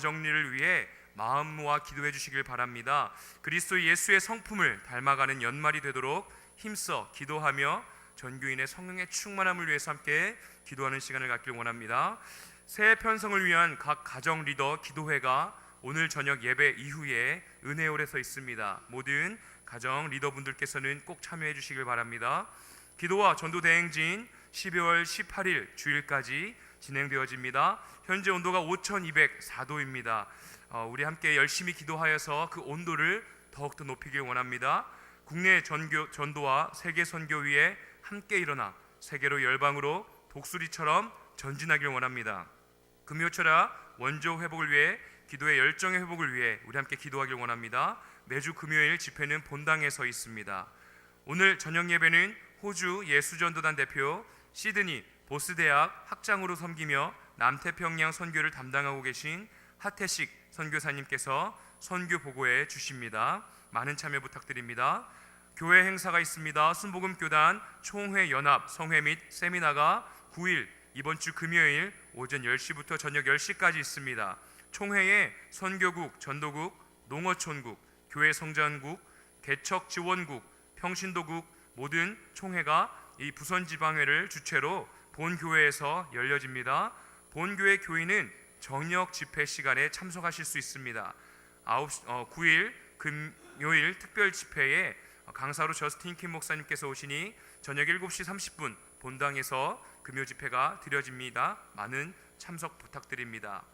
정리를 위해 마음 모아 기도해 주시길 바랍니다. 그리스도 예수의 성품을 닮아가는 연말이 되도록 힘써 기도하며 전교인의 성령의 충만함을 위해서 함께 기도하는 시간을 갖길 원합니다. 새해 편성을 위한 각 가정 리더 기도회가 오늘 저녁 예배 이후에 은혜홀에서 있습니다. 모든 가정 리더분들께서는 꼭 참여해 주시길 바랍니다. 기도와 전도 대행진 12월 18일 주일까지 진행되어집니다. 현재 온도가 5204도입니다. 우리 함께 열심히 기도하여서 그 온도를 더욱더 높이길 원합니다. 국내 전도와 세계 선교 위에 함께 일어나 세계로 열방으로 독수리처럼 전진하길 원합니다. 금요철야 원조 회복을 위해, 기도의 열정의 회복을 위해 우리 함께 기도하길 원합니다. 매주 금요일 집회는 본당에서 있습니다. 오늘 저녁 예배는 호주 예수전도단 대표 시드니 보스대학 학장으로 섬기며 남태평양 선교를 담당하고 계신 하태식 선교사님께서 선교 보고해 주십니다. 많은 참여 부탁드립니다. 교회 행사가 있습니다. 순복음교단 총회 연합 성회 및 세미나가 9일 이번 주 금요일 오전 10시부터 저녁 10시까지 있습니다. 총회에 선교국, 전도국, 농어촌국, 교회 성전국, 개척 지원국, 평신도국 모든 총회가 이 부선지방회를 주최로 본교회에서 열려집니다. 본교회 교인은 저녁 집회 시간에 참석하실 수 있습니다. 9일 금요일 특별 집회에 강사로 저스틴 킴 목사님께서 오시니 저녁 7시 30분 본당에서 금요 집회가 드려집니다. 많은 참석 부탁드립니다.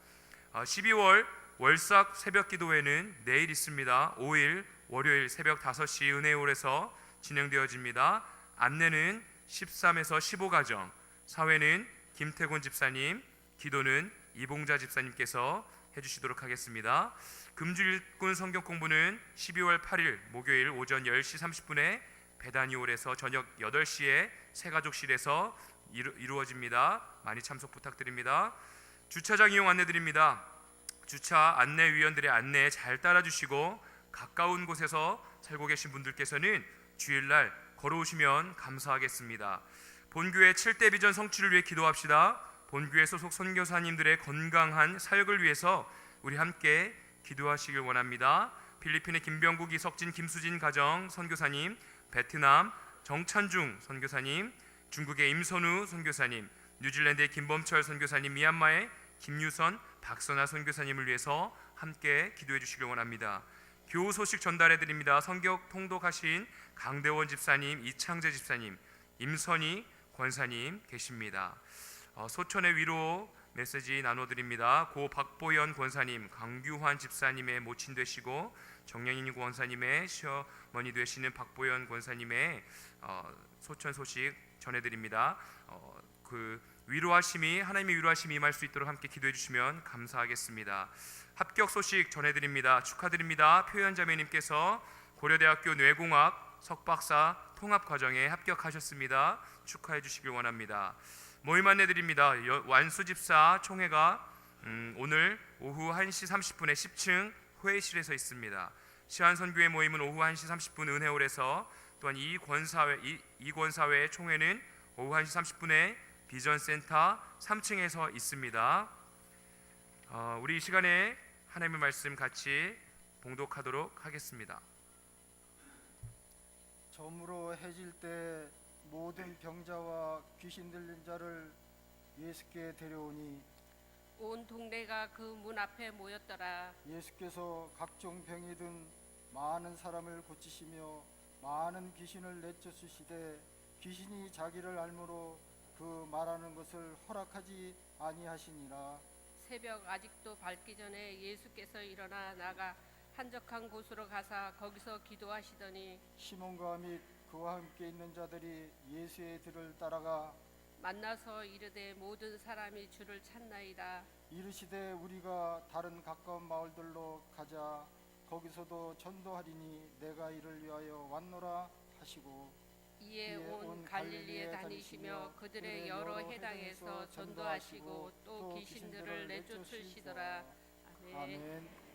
12월 월삭 새벽 기도회는 내일 있습니다. 5일 월요일 새벽 5시 은혜홀에서 진행되어집니다. 안내는 13에서 15가정, 사회는 김태곤 집사님, 기도는 이봉자 집사님께서 해주시도록 하겠습니다. 금주일꾼 성경 공부는 12월 8일 목요일 오전 10시 30분에 베다니홀에서 저녁 8시에 새가족실에서 이루어집니다. 많이 참석 부탁드립니다. 주차장 이용 안내드립니다. 주차 안내위원들의 안내에 잘 따라주시고 가까운 곳에서 살고 계신 분들께서는 주일날 걸어오시면 감사하겠습니다. 본교회 7대 비전 성취를 위해 기도합시다. 본교회 소속 선교사님들의 건강한 사역을 위해서 우리 함께 기도하시길 원합니다. 필리핀의 김병국, 이석진, 김수진 가정 선교사님, 베트남 정찬중 선교사님, 중국의 임선우 선교사님, 뉴질랜드의 김범철 선교사님, 미얀마의 김유선, 박선아 선교사님을 위해서 함께 기도해 주시길 원합니다. 교우 소식 전달해 드립니다. 성경 통독하신 강대원 집사님, 이창재 집사님, 임선희 권사님 계십니다. 소천의 위로 메시지 나눠드립니다. 고 박보연 권사님, 강규환 집사님의 모친 되시고 정영인 권사님의 시어머니 되시는 박보연 권사님의 소천 소식 전해드립니다. 그 위로하심이, 하나님의 위로하심이 임할 수 있도록 함께 기도해 주시면 감사하겠습니다. 합격 소식 전해드립니다. 축하드립니다. 표현자매님께서 고려대학교 뇌공학 석박사 통합과정에 합격하셨습니다. 축하해 주시길 원합니다. 모임 안내드립니다. 완수집사 총회가 오늘 오후 1시 30분에 10층 회의실에서 있습니다. 시한선교회 모임은 오후 1시 30분 은혜홀에서, 또한 이권사회 총회는 오후 1시 30분에 비전센터 3층에서 있습니다. 우리 이 시간에 하나님의 말씀 같이 봉독하도록 하겠습니다. 저물어 해질 때 모든 병자와 귀신 들린 자를 예수께 데려오니 온 동네가 그 문 앞에 모였더라. 예수께서 각종 병이 든 많은 사람을 고치시며 많은 귀신을 내쫓으시되 귀신이 자기를 알므로 그 말하는 것을 허락하지 아니하시니라. 새벽 아직도 밝기 전에 예수께서 일어나 나가 한적한 곳으로 가사 거기서 기도하시더니 시몬과 및 그와 함께 있는 자들이 예수의 뒤를 따라가 만나서 이르되 모든 사람이 주를 찾나이다. 이르시되 우리가 다른 가까운 마을들로 가자. 거기서도 전도하리니 내가 이를 위하여 왔노라 하시고, 이에 온 갈릴리에 다니시며 그들의 여러 해당에서 전도하시고 또 귀신들을 내쫓으시더라. 아멘. 아멘.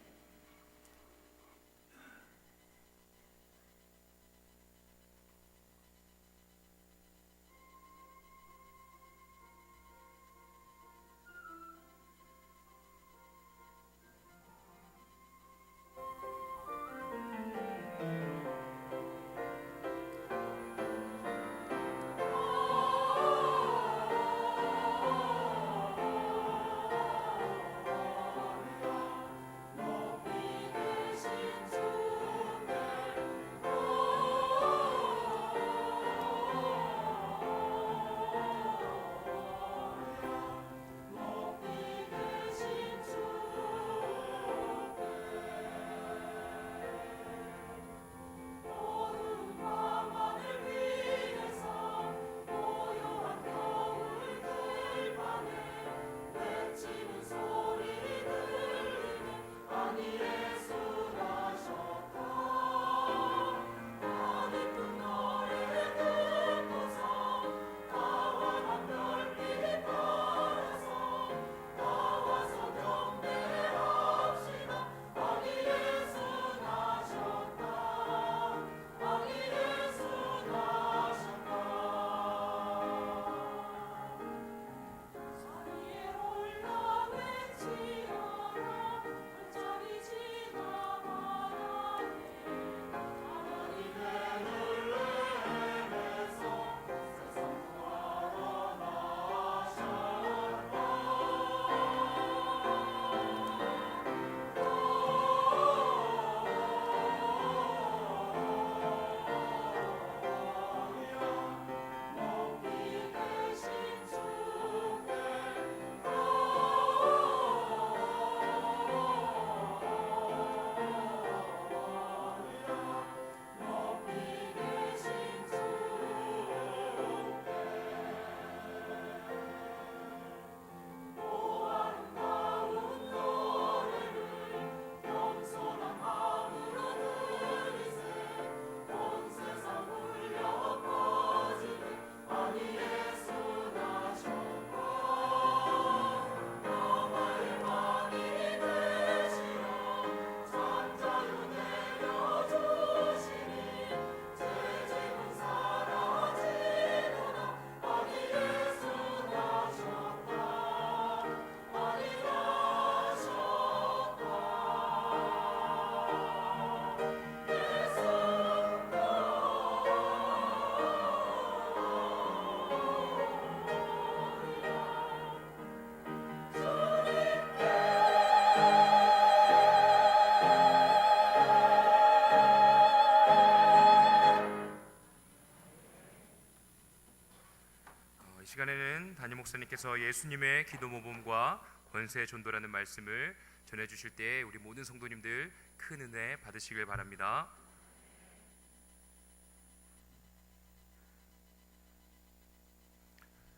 목사님께서 예수님의 기도 모범과 권세 전도라는 말씀을 전해 주실 때 우리 모든 성도님들 큰 은혜 받으시길 바랍니다.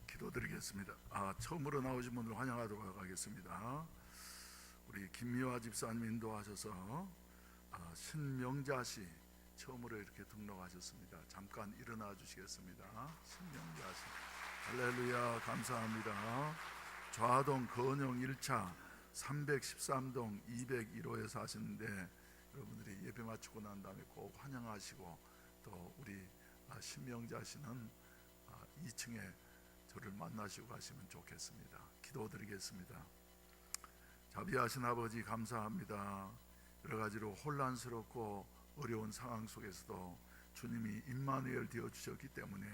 기도드리겠습니다. 처음으로 나오신 분들 환영하도록 하겠습니다. 우리 김미화 집사님 인도하셔서 신명자 씨 처음으로 이렇게 등록하셨습니다. 잠깐 일어나 주시겠습니다. 신명자 씨. 할렐루야, 감사합니다. 좌동 건영 1차 313동 201호에 사시는데 여러분들이 예배 마치고 난 다음에 꼭 환영하시고 또 우리 신명자 씨는 2층에 저를 만나시고 가시면 좋겠습니다. 기도드리겠습니다. 자비하신 아버지 감사합니다. 여러 가지로 혼란스럽고 어려운 상황 속에서도 주님이 임마누엘 되어 주셨기 때문에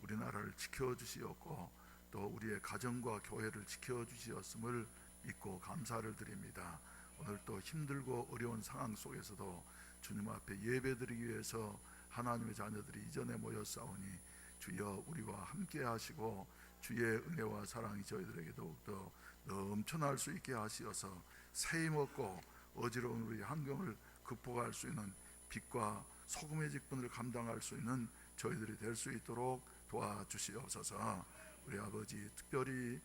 우리나라를 지켜주시었고 또 우리의 가정과 교회를 지켜주시었음을 믿고 감사를 드립니다. 오늘 또 힘들고 어려운 상황 속에서도 주님 앞에 예배드리기 위해서 하나님의 자녀들이 이전에 모였사오니 주여 우리와 함께 하시고 주의 은혜와 사랑이 저희들에게 더욱더 넘쳐날 수 있게 하시어서 세임 없고 어지러운 우리 환경을 극복할 수 있는 빛과 소금의 직분을 감당할 수 있는 저희들이 될 수 있도록 도와주시옵소서. 우리 아버지 특별히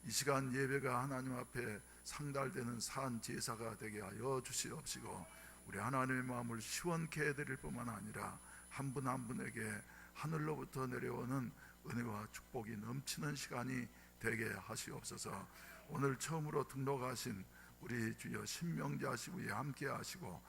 이 시간 예배가 하나님 앞에 상달되는 산 제사가 되게 하여 주시옵시고 우리 하나님의 마음을 시원케 해드릴 뿐만 아니라 한 분 한 분에게 하늘로부터 내려오는 은혜와 축복이 넘치는 시간이 되게 하시옵소서. 오늘 처음으로 등록하신 우리 주여 신명자 씨 위에 함께 하시고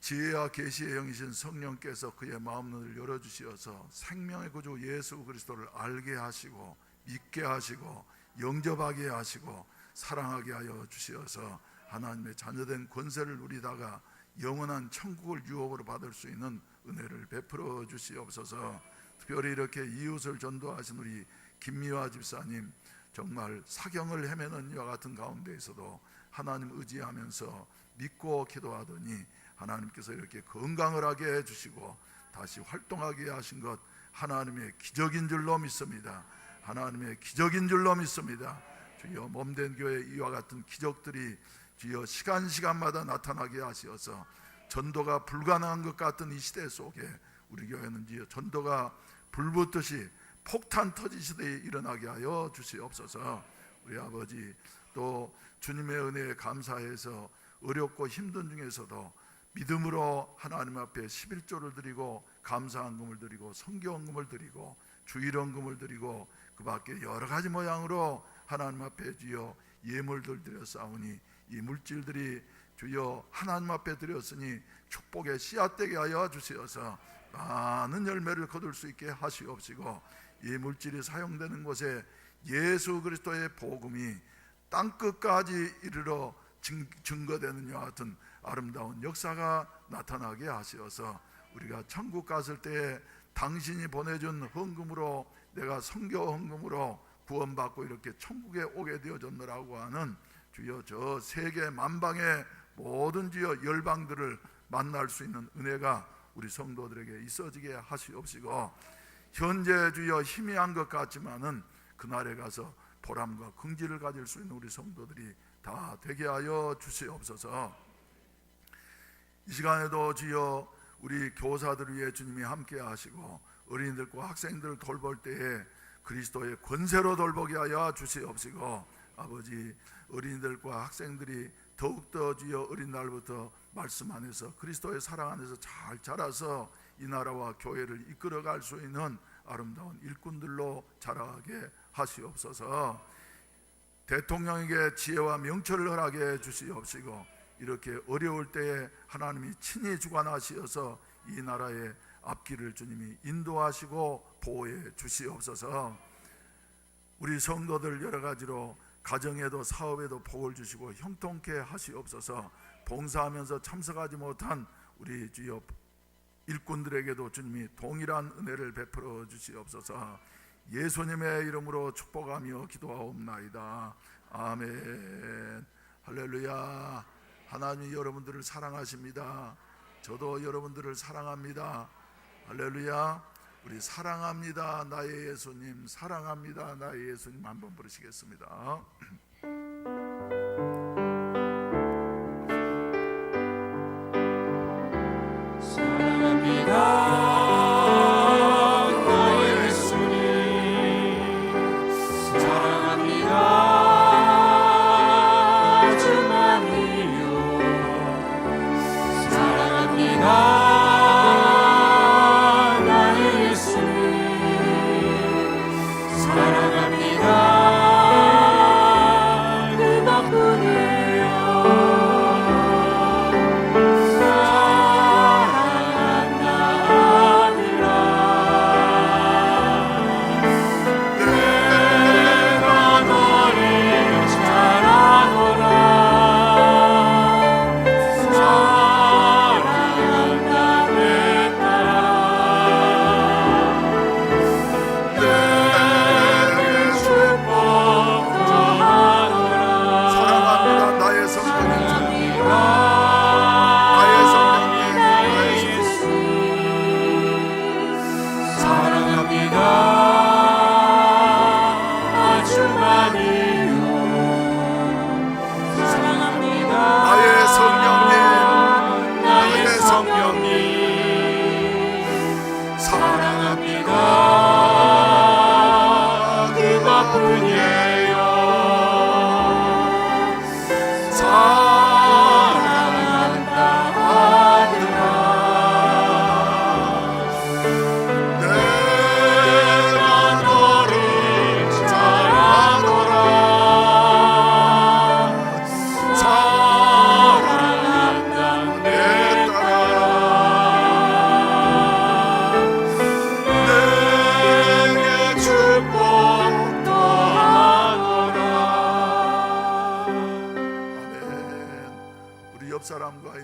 지혜와 계시의 영이신 성령께서 그의 마음문을 열어주시어서 생명의 구주 예수 그리스도를 알게 하시고 믿게 하시고 영접하게 하시고 사랑하게 하여 주시어서 하나님의 자녀된 권세를 누리다가 영원한 천국을 유업으로 받을 수 있는 은혜를 베풀어 주시옵소서. 특별히 이렇게 이웃을 전도하신 우리 김미화 집사님 정말 사경을 헤매는 이와 같은 가운데에서도 하나님 의지하면서 믿고 기도하더니 하나님께서 이렇게 건강을 하게 해주시고 다시 활동하게 하신 것 하나님의 기적인 줄로 믿습니다. 하나님의 기적인 줄로 믿습니다. 주여 몸된 교회 이와 같은 기적들이 주여 시간마다 나타나게 하시어서 전도가 불가능한 것 같은 이 시대 속에 우리 교회는 주여 전도가 불붙듯이 폭탄 터지시듯이 일어나게 하여 주시옵소서. 우리 아버지 또 주님의 은혜에 감사해서 어렵고 힘든 중에서도 믿음으로 하나님 앞에 11조를 드리고 감사한금을 드리고 성경금을 드리고 주일원금을 드리고 그 밖에 여러 가지 모양으로 하나님 앞에 주여 예물들 드렸사오니 이 물질들이 주여 하나님 앞에 드렸으니 축복의 씨앗되게 하여 주시어서 많은 열매를 거둘 수 있게 하시옵시고 이 물질이 사용되는 곳에 예수 그리스도의 복음이 땅끝까지 이르러 증거되는 이와 같은 아름다운 역사가 나타나게 하시어서 우리가 천국 갔을 때에 당신이 보내준 헌금으로 내가 선교 헌금으로 구원받고 이렇게 천국에 오게 되어졌노라고 하는 주여 저 세계 만방의 모든 주여 열방들을 만날 수 있는 은혜가 우리 성도들에게 있어지게 하시옵시고 현재 주여 희미한 것 같지만은 그날에 가서 보람과 긍지를 가질 수 있는 우리 성도들이 다 되게 하여 주시옵소서. 이 시간에도 주여 우리 교사들을 위해 주님이 함께 하시고 어린이들과 학생들을 돌볼 때에 그리스도의 권세로 돌보게 하여 주시옵시고 아버지 어린이들과 학생들이 더욱더 주여 어린 날부터 말씀 안에서 그리스도의 사랑 안에서 잘 자라서 이 나라와 교회를 이끌어갈 수 있는 아름다운 일꾼들로 자라게 하시옵소서. 대통령에게 지혜와 명철을 허락해 주시옵시고 이렇게 어려울 때에 하나님이 친히 주관하시어서 이 나라의 앞길을 주님이 인도하시고 보호해 주시옵소서. 우리 성도들 여러 가지로 가정에도 사업에도 복을 주시고 형통케 하시옵소서. 봉사하면서 참석하지 못한 우리 주여 일꾼들에게도 주님이 동일한 은혜를 베풀어 주시옵소서. 예수님의 이름으로 축복하며 기도하옵나이다. 아멘. 할렐루야. 하나님이 여러분들을 사랑하십니다. 저도 여러분들을 사랑합니다. 할렐루야. 우리 사랑합니다 나의 예수님, 사랑합니다 나의 예수님 한번 부르시겠습니다.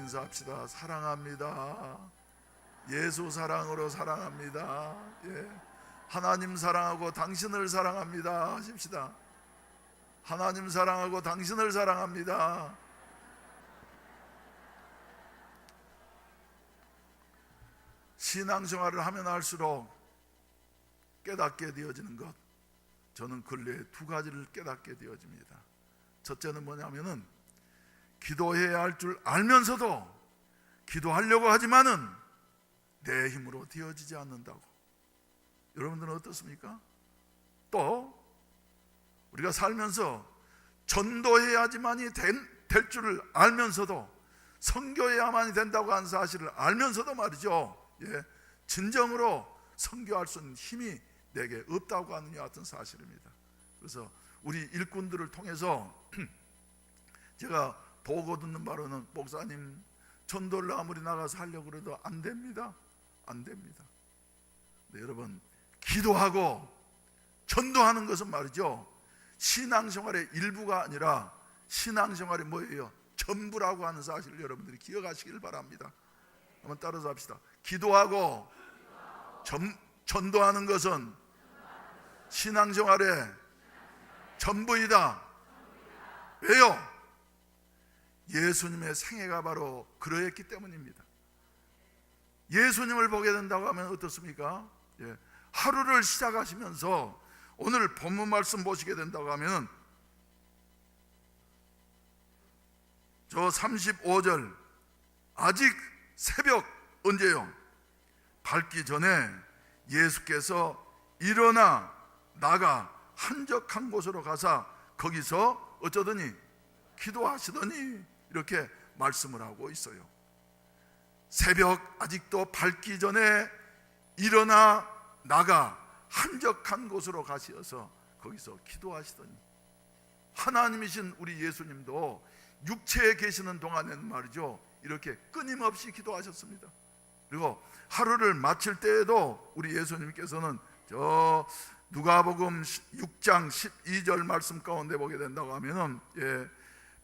인사합시다. 사랑합니다. 예수 사랑으로 사랑합니다. 예. 하나님 사랑하고 당신을 사랑합니다 하십시다. 하나님 사랑하고 당신을 사랑합니다. 신앙생활을 하면 할수록 깨닫게 되어지는 것, 저는 근래에 두 가지를 깨닫게 되어집니다. 첫째는 뭐냐면은 기도해야 할 줄 알면서도 기도하려고 하지만은 내 힘으로 되어지지 않는다고. 여러분들은 어떻습니까? 또 우리가 살면서 전도해야지만이 될 줄을 알면서도, 선교해야만이 된다고 하는 사실을 알면서도 말이죠, 예, 진정으로 선교할 수 있는 힘이 내게 없다고 하는 것 같은 사실입니다. 그래서 우리 일꾼들을 통해서 제가 보고 듣는 바로는, 목사님 전도를 아무리 나가서 하려고 해도 안 됩니다. 안 됩니다. 네, 여러분, 기도하고 전도하는 것은 말이죠, 신앙생활의 일부가 아니라 신앙생활이 뭐예요? 전부라고 하는 사실을 여러분들이 기억하시길 바랍니다. 한번 따라서 합시다. 기도하고 전도하는 것은 신앙생활의 전부이다. 왜요? 예수님의 생애가 바로 그러했기 때문입니다. 예수님을 보게 된다고 하면 어떻습니까? 예, 하루를 시작하시면서 오늘 본문 말씀 보시게 된다고 하면 저 35절, 아직 새벽, 언제요? 밝기 전에 예수께서 일어나 나가 한적한 곳으로 가사 거기서 어쩌더니 기도하시더니, 이렇게 말씀을 하고 있어요. 새벽 아직도 밝기 전에 일어나 나가 한적한 곳으로 가시어서 거기서 기도하시더니, 하나님이신 우리 예수님도 육체에 계시는 동안에는 말이죠, 이렇게 끊임없이 기도하셨습니다. 그리고 하루를 마칠 때에도 우리 예수님께서는 저 누가복음 6장 12절 말씀 가운데 보게 된다고 하면은, 예,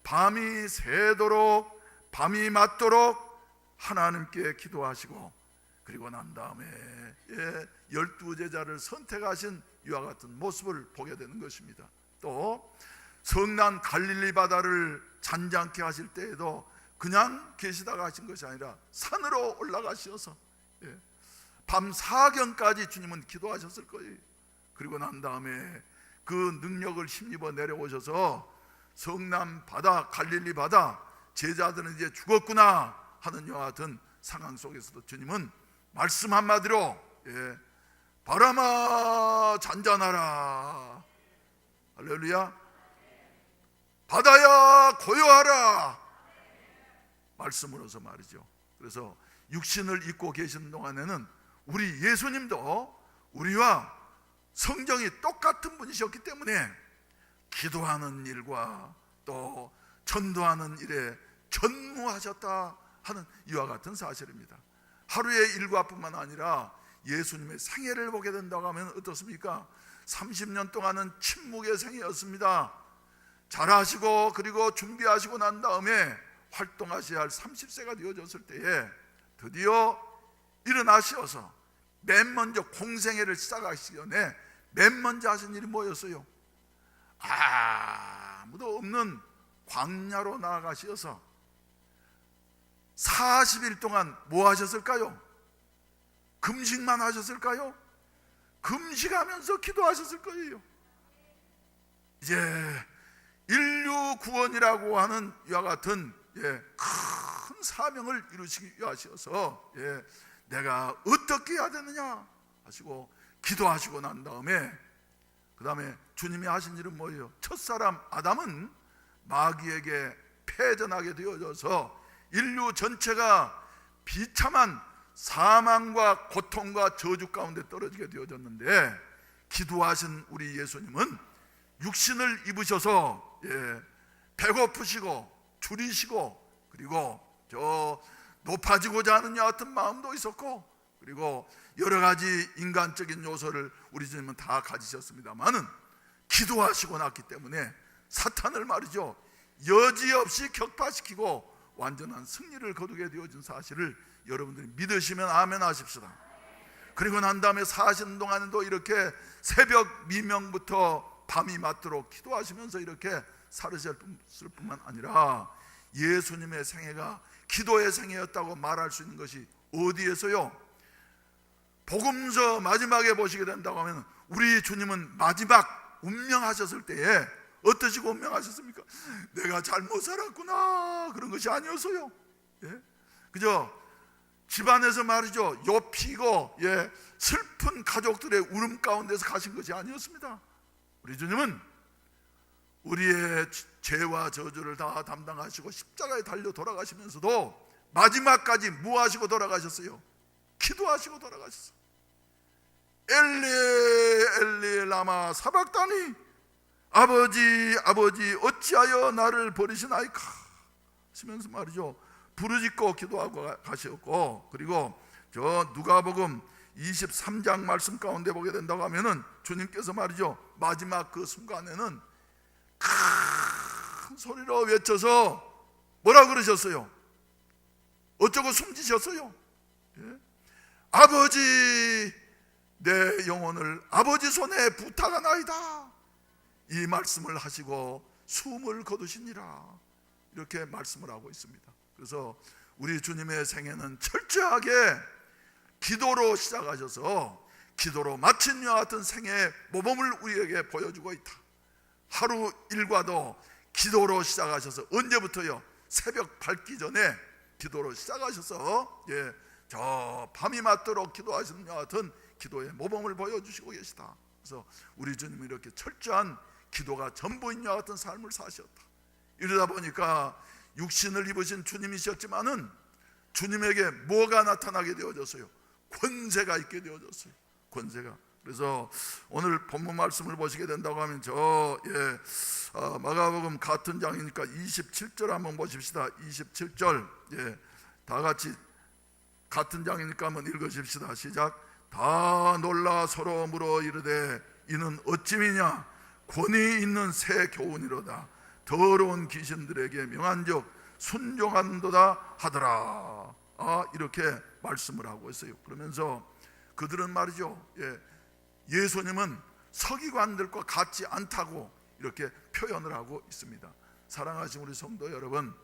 밤이 새도록, 밤이 맞도록 하나님께 기도하시고, 그리고 난 다음에 12제자를 선택하신 이와 같은 모습을 보게 되는 것입니다. 또 성난 갈릴리 바다를 잔잔케 하실 때에도 그냥 계시다가 하신 것이 아니라 산으로 올라가셔서 밤 4경까지 주님은 기도하셨을 거예요. 그리고 난 다음에 그 능력을 힘입어 내려오셔서 성남 바다, 갈릴리 바다, 제자들은 이제 죽었구나 하는 이와 같은 상황 속에서도 주님은 말씀 한마디로 바람아 잔잔하라, 할렐루야, 바다야 고요하라, 말씀으로서 말이죠. 그래서 육신을 입고 계시는 동안에는 우리 예수님도 우리와 성정이 똑같은 분이셨기 때문에 기도하는 일과 또 전도하는 일에 전무하셨다 하는 이와 같은 사실입니다. 하루의 일과뿐만 아니라 예수님의 생애를 보게 된다고 하면 어떻습니까? 30년 동안은 침묵의 생애였습니다. 잘하시고 그리고 준비하시고 난 다음에 활동하셔야 할 30세가 되어졌을 때에 드디어 일어나셔서 맨 먼저 공생애를 시작하시기 전에 맨 먼저 하신 일이 뭐였어요? 아무도 없는 광야로 나아가셔서 40일 동안 뭐 하셨을까요? 금식만 하셨을까요? 금식하면서 기도하셨을 거예요. 이제 인류 구원이라고 하는 이와 같은 큰 사명을 이루시기 위하셔서 내가 어떻게 해야 되느냐 하시고 기도하시고 난 다음에 그 다음에 주님이 하신 일은 뭐예요? 첫사람 아담은 마귀에게 패전하게 되어져서 인류 전체가 비참한 사망과 고통과 저주 가운데 떨어지게 되어졌는데, 기도하신 우리 예수님은 육신을 입으셔서 배고프시고 줄이시고 그리고 저 높아지고자 하는 여하튼 마음도 있었고 그리고 여러 가지 인간적인 요소를 우리 주님은 다 가지셨습니다만은 기도하시고 났기 때문에 사탄을 말이죠 여지없이 격파시키고 완전한 승리를 거두게 되어진 사실을 여러분들이 믿으시면 아멘 하십시다. 그리고 난 다음에 사신 동안에도 이렇게 새벽 미명부터 밤이 맞도록 기도하시면서 이렇게 살으셨을 뿐만 아니라 예수님의 생애가 기도의 생애였다고 말할 수 있는 것이 어디에서요? 복음서 마지막에 보시게 된다고 하면 우리 주님은 마지막 운명하셨을 때에 어떠시고 운명하셨습니까? 내가 잘못 살았구나 그런 것이 아니었어요. 그저 집안에서 말이죠 욥히고 슬픈 가족들의 울음 가운데서 가신 것이 아니었습니다. 우리 주님은 우리의 죄와 저주를 다 담당하시고 십자가에 달려 돌아가시면서도 마지막까지 뭐 하시고 돌아가셨어요? 기도하시고 돌아가셨어요. 엘리 엘리 라마 사박다니, 아버지 아버지 어찌하여 나를 버리시나이까 하시면서 말이죠 부르짖고 기도하고 가셨고, 그리고 저 누가복음 23장 말씀 가운데 보게 된다고 하면은 주님께서 말이죠 마지막 그 순간에는 큰 소리로 외쳐서 뭐라 그러셨어요? 어쩌고 숨지셨어요? 아버지 내 영혼을 아버지 손에 부탁하나이다 이 말씀을 하시고 숨을 거두시니라 이렇게 말씀을 하고 있습니다. 그래서 우리 주님의 생애는 철저하게 기도로 시작하셔서 기도로 마친 이와 같은 생애의 모범을 우리에게 보여주고 있다. 하루 일과도 기도로 시작하셔서 언제부터요? 새벽 밝기 전에 기도로 시작하셔서 저 밤이 맞도록 기도하시는 것 같은 기도의 모범을 보여주시고 계시다. 그래서 우리 주님이 이렇게 철저한 기도가 전부인 것 같은 삶을 사셨다. 이러다 보니까 육신을 입으신 주님이셨지만은 주님에게 뭐가 나타나게 되어졌어요? 권세가 있게 되어졌어요. 권세가. 그래서 오늘 본문 말씀을 보시게 된다고 하면 마가복음 같은 장이니까 27절 한번 보십시다. 27절 다 같이 같은 장이니까 한번 읽으십시다. 시작. 다 놀라 서로 물어 이르되 이는 어찌미냐 권위 있는 새 교훈이로다. 더러운 귀신들에게 명한즉 순종한도다 하더라. 이렇게 말씀을 하고 있어요. 그러면서 그들은 말이죠 예수님은 서기관들과 같지 않다고 이렇게 표현을 하고 있습니다. 사랑하신 우리 성도 여러분,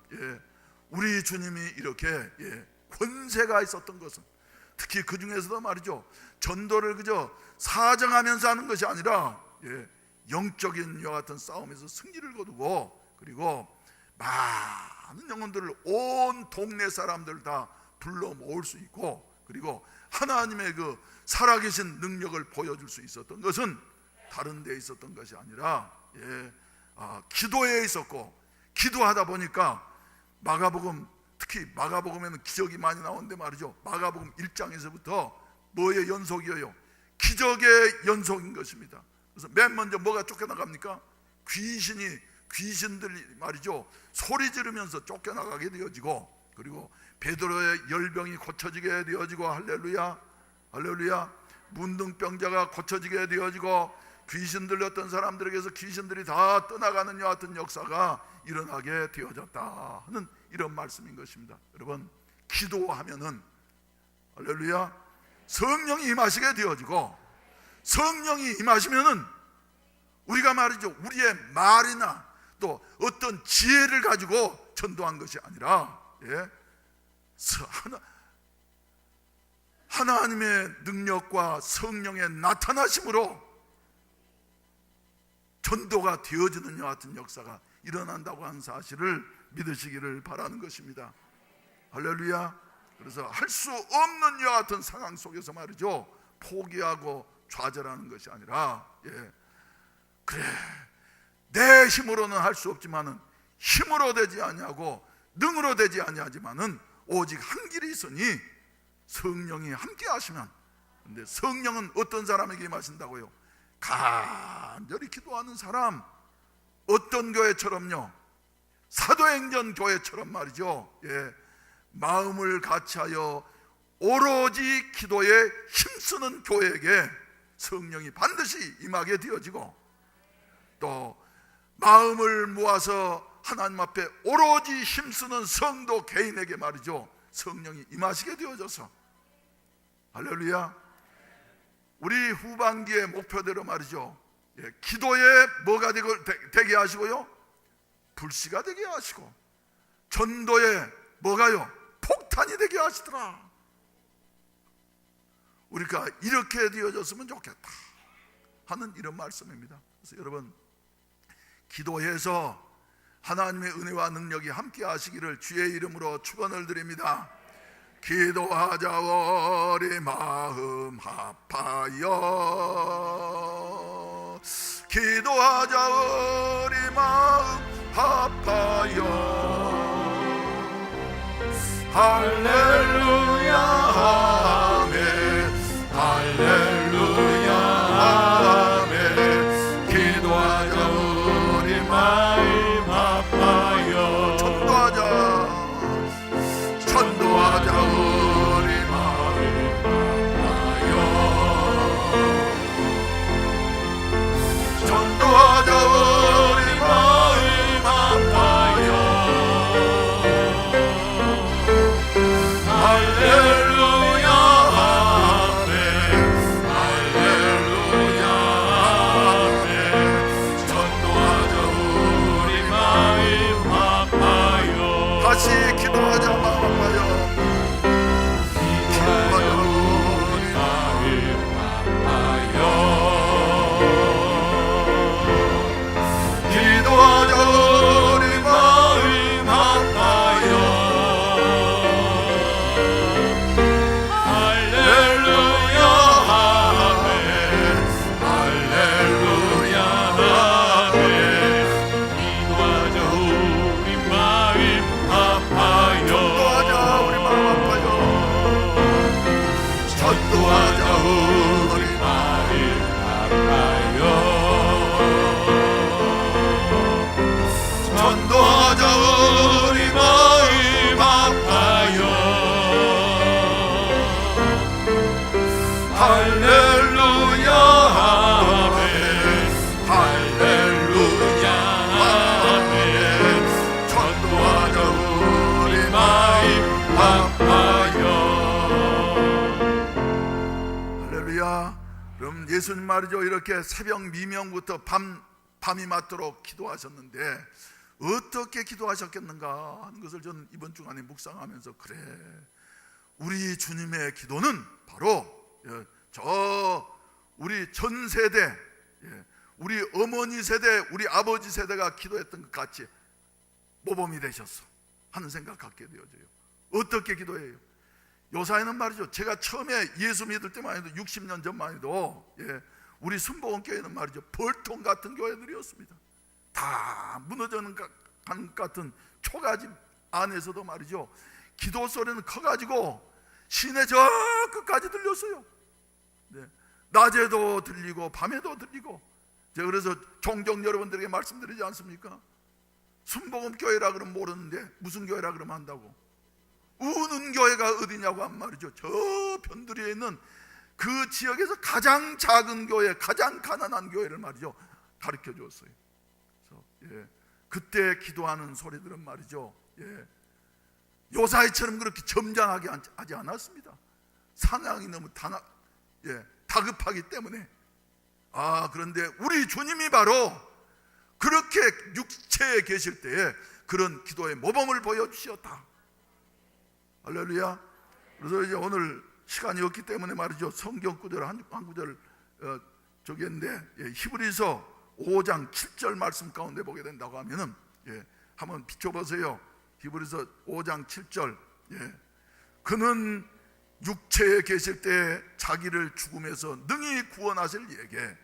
우리 주님이 이렇게 권세가 있었던 것은 특히 그 중에서도 말이죠, 전도를 그저 사정하면서 하는 것이 아니라 영적인 이와 같은 싸움에서 승리를 거두고, 그리고 많은 영혼들을 온 동네 사람들 다 불러 모을 수 있고, 그리고 하나님의 그 살아계신 능력을 보여줄 수 있었던 것은 다른 데 있었던 것이 아니라 기도에 있었고, 기도하다 보니까 마가복음, 특히 마가복음에는 기적이 많이 나오는데 말이죠, 마가복음 1장에서부터 뭐의 연속이에요? 기적의 연속인 것입니다. 그래서 맨 먼저 뭐가 쫓겨나갑니까? 귀신들이 말이죠, 소리 지르면서 쫓겨나가게 되어지고, 그리고 베드로의 열병이 고쳐지게 되어지고, 할렐루야, 할렐루야, 문둥병자가 고쳐지게 되어지고, 귀신 들렸던 사람들에게서 귀신들이 다 떠나가는 이와 같은 역사가 일어나게 되어졌다 하는 이런 말씀인 것입니다. 여러분, 기도하면은 할렐루야, 성령이 임하시게 되어지고, 성령이 임하시면은 우리가 말이죠, 우리의 말이나 또 어떤 지혜를 가지고 전도한 것이 아니라 하나님의 능력과 성령의 나타나심으로 전도가 되어지는 이와 같은 역사가 일어난다고 하는 사실을 믿으시기를 바라는 것입니다. 할렐루야. 그래서 할 수 없는 이와 같은 상황 속에서 말이죠, 포기하고 좌절하는 것이 아니라 그래, 내 힘으로는 할 수 없지만은, 힘으로 되지 아니하고 능으로 되지 아니하지만은 오직 한 길이 있으니 성령이 함께 하시면. 근데 성령은 어떤 사람에게 임하신다고요? 간절히 기도하는 사람. 어떤 교회처럼요? 사도행전 교회처럼 말이죠, 마음을 같이하여 오로지 기도에 힘쓰는 교회에게 성령이 반드시 임하게 되어지고, 또 마음을 모아서 하나님 앞에 오로지 힘쓰는 성도 개인에게 말이죠, 성령이 임하시게 되어져서, 할렐루야, 우리 후반기의 목표대로 말이죠, 기도에 뭐가 되게 하시고요? 불씨가 되게 하시고, 전도에 뭐가요? 폭탄이 되게 하시더라. 우리가 이렇게 되어졌으면 좋겠다 하는 이런 말씀입니다. 그래서 여러분, 기도해서 하나님의 은혜와 능력이 함께 하시기를 주의 이름으로 축원을 드립니다. 기도하자 우리 마음 합하여, 기도하자 우리 마음 합하여, 할렐루야 아멘, 할렐루야 아멘. 기도하자 우리 마음 합하여, 전도하자 우리 마음 합하여, 전도하자 우리 마음 합하여, 할렐루야 아멘, 할렐루야 아멘. 전도하자 우리 마음 합하여, 다시 기도하자 마음 합하여, 기도하자 우리 마음 합하여, 기도하자 우리 마음 합하여, 할렐루야 아멘, 할렐루야 아멘. 기도하자 우리 마음 합하여, 전도하자 우리 마음 합하여, 전도하자 우리 마음 합하여, 전도하자 우리 마음 합하여, 할렐루야 아멘, 할렐루야 아멘. 전도하자 우리 마음 합하여, 할렐루야. 그럼 예수님 말이죠, 이렇게 새벽 미명부터 밤이 맞도록 기도하셨는데 어떻게 기도하셨겠는가 하는 것을 저는 이번 주간에 묵상하면서, 그래, 우리 주님의 기도는 바로 저 우리 전 세대, 우리 어머니 세대, 우리 아버지 세대가 기도했던 것 같이 모범이 되셨어 하는 생각 갖게 되어져요. 어떻게 기도해요? 요사이는 말이죠, 제가 처음에 예수 믿을 때만 해도 60년 전만 해도 우리 순복음교회는 말이죠, 벌통 같은 교회들이었습니다. 다 무너져가는 것 같은 초가집 안에서도 말이죠, 기도 소리는 커가지고 시내 저 끝까지 들렸어요. 낮에도 들리고 밤에도 들리고. 제가 그래서 종종 여러분들에게 말씀드리지 않습니까? 순복음교회라 그러면 모르는데 무슨 교회라 그러면 한다고. 우는 교회가 어디냐고 한 말이죠. 저 변두리에 있는 그 지역에서 가장 작은 교회, 가장 가난한 교회를 말이죠, 가르쳐 주었어요. 그래서 그때 기도하는 소리들은 말이죠, 요사이처럼 그렇게 점잖하게 하지 않았습니다. 상황이 너무 다급하기 때문에. 그런데 우리 주님이 바로 그렇게 육체에 계실 때에 그런 기도의 모범을 보여주셨다. 할렐루야. 그래서 이제 오늘 시간이 없기 때문에 말이죠, 성경 구절 한 구절 저기 했는데, 히브리서 5장 7절 말씀 가운데 보게 된다고 하면은, 한번 비춰보세요. 히브리서 5장 7절. 그는 육체에 계실 때 자기를 죽음에서 능히 구원하실 이에게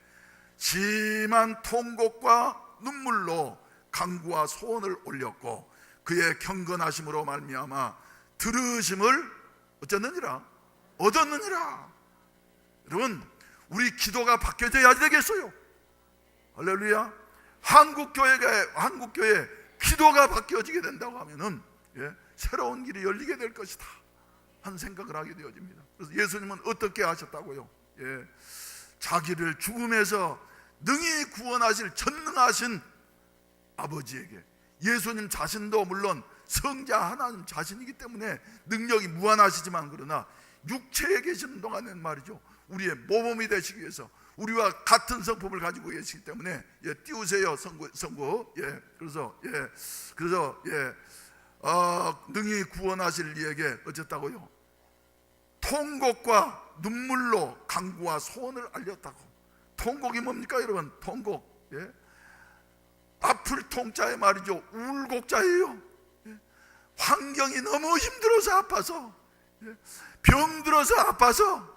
심한 통곡과 눈물로 간구와 소원을 올렸고 그의 경건하심으로 말미암아 들으심을 어쨌느니라, 얻었느니라. 여러분, 우리 기도가 바뀌어져야 되겠어요. 할렐루야. 한국교회 기도가 바뀌어지게 된다고 하면은 새로운 길이 열리게 될 것이다 하는 생각을 하게 되어집니다. 그래서 예수님은 어떻게 하셨다고요? 자기를 죽음에서 능히 구원하실 전능하신 아버지에게, 예수님 자신도 물론 성자 하나님 자신이기 때문에 능력이 무한하시지만, 그러나 육체에 계시는 동안에는 말이죠, 우리의 모범이 되시기 위해서 우리와 같은 성품을 가지고 계시기 때문에 띄우세요, 성구. 그래서 능히 구원하실 이에게 어쨌다고요? 통곡과 눈물로 간구와 소원을 알렸다고. 통곡이 뭡니까 여러분? 통곡, 아플 통자에 말이죠, 울곡자예요. 환경이 너무 힘들어서 아파서, 병들어서 아파서,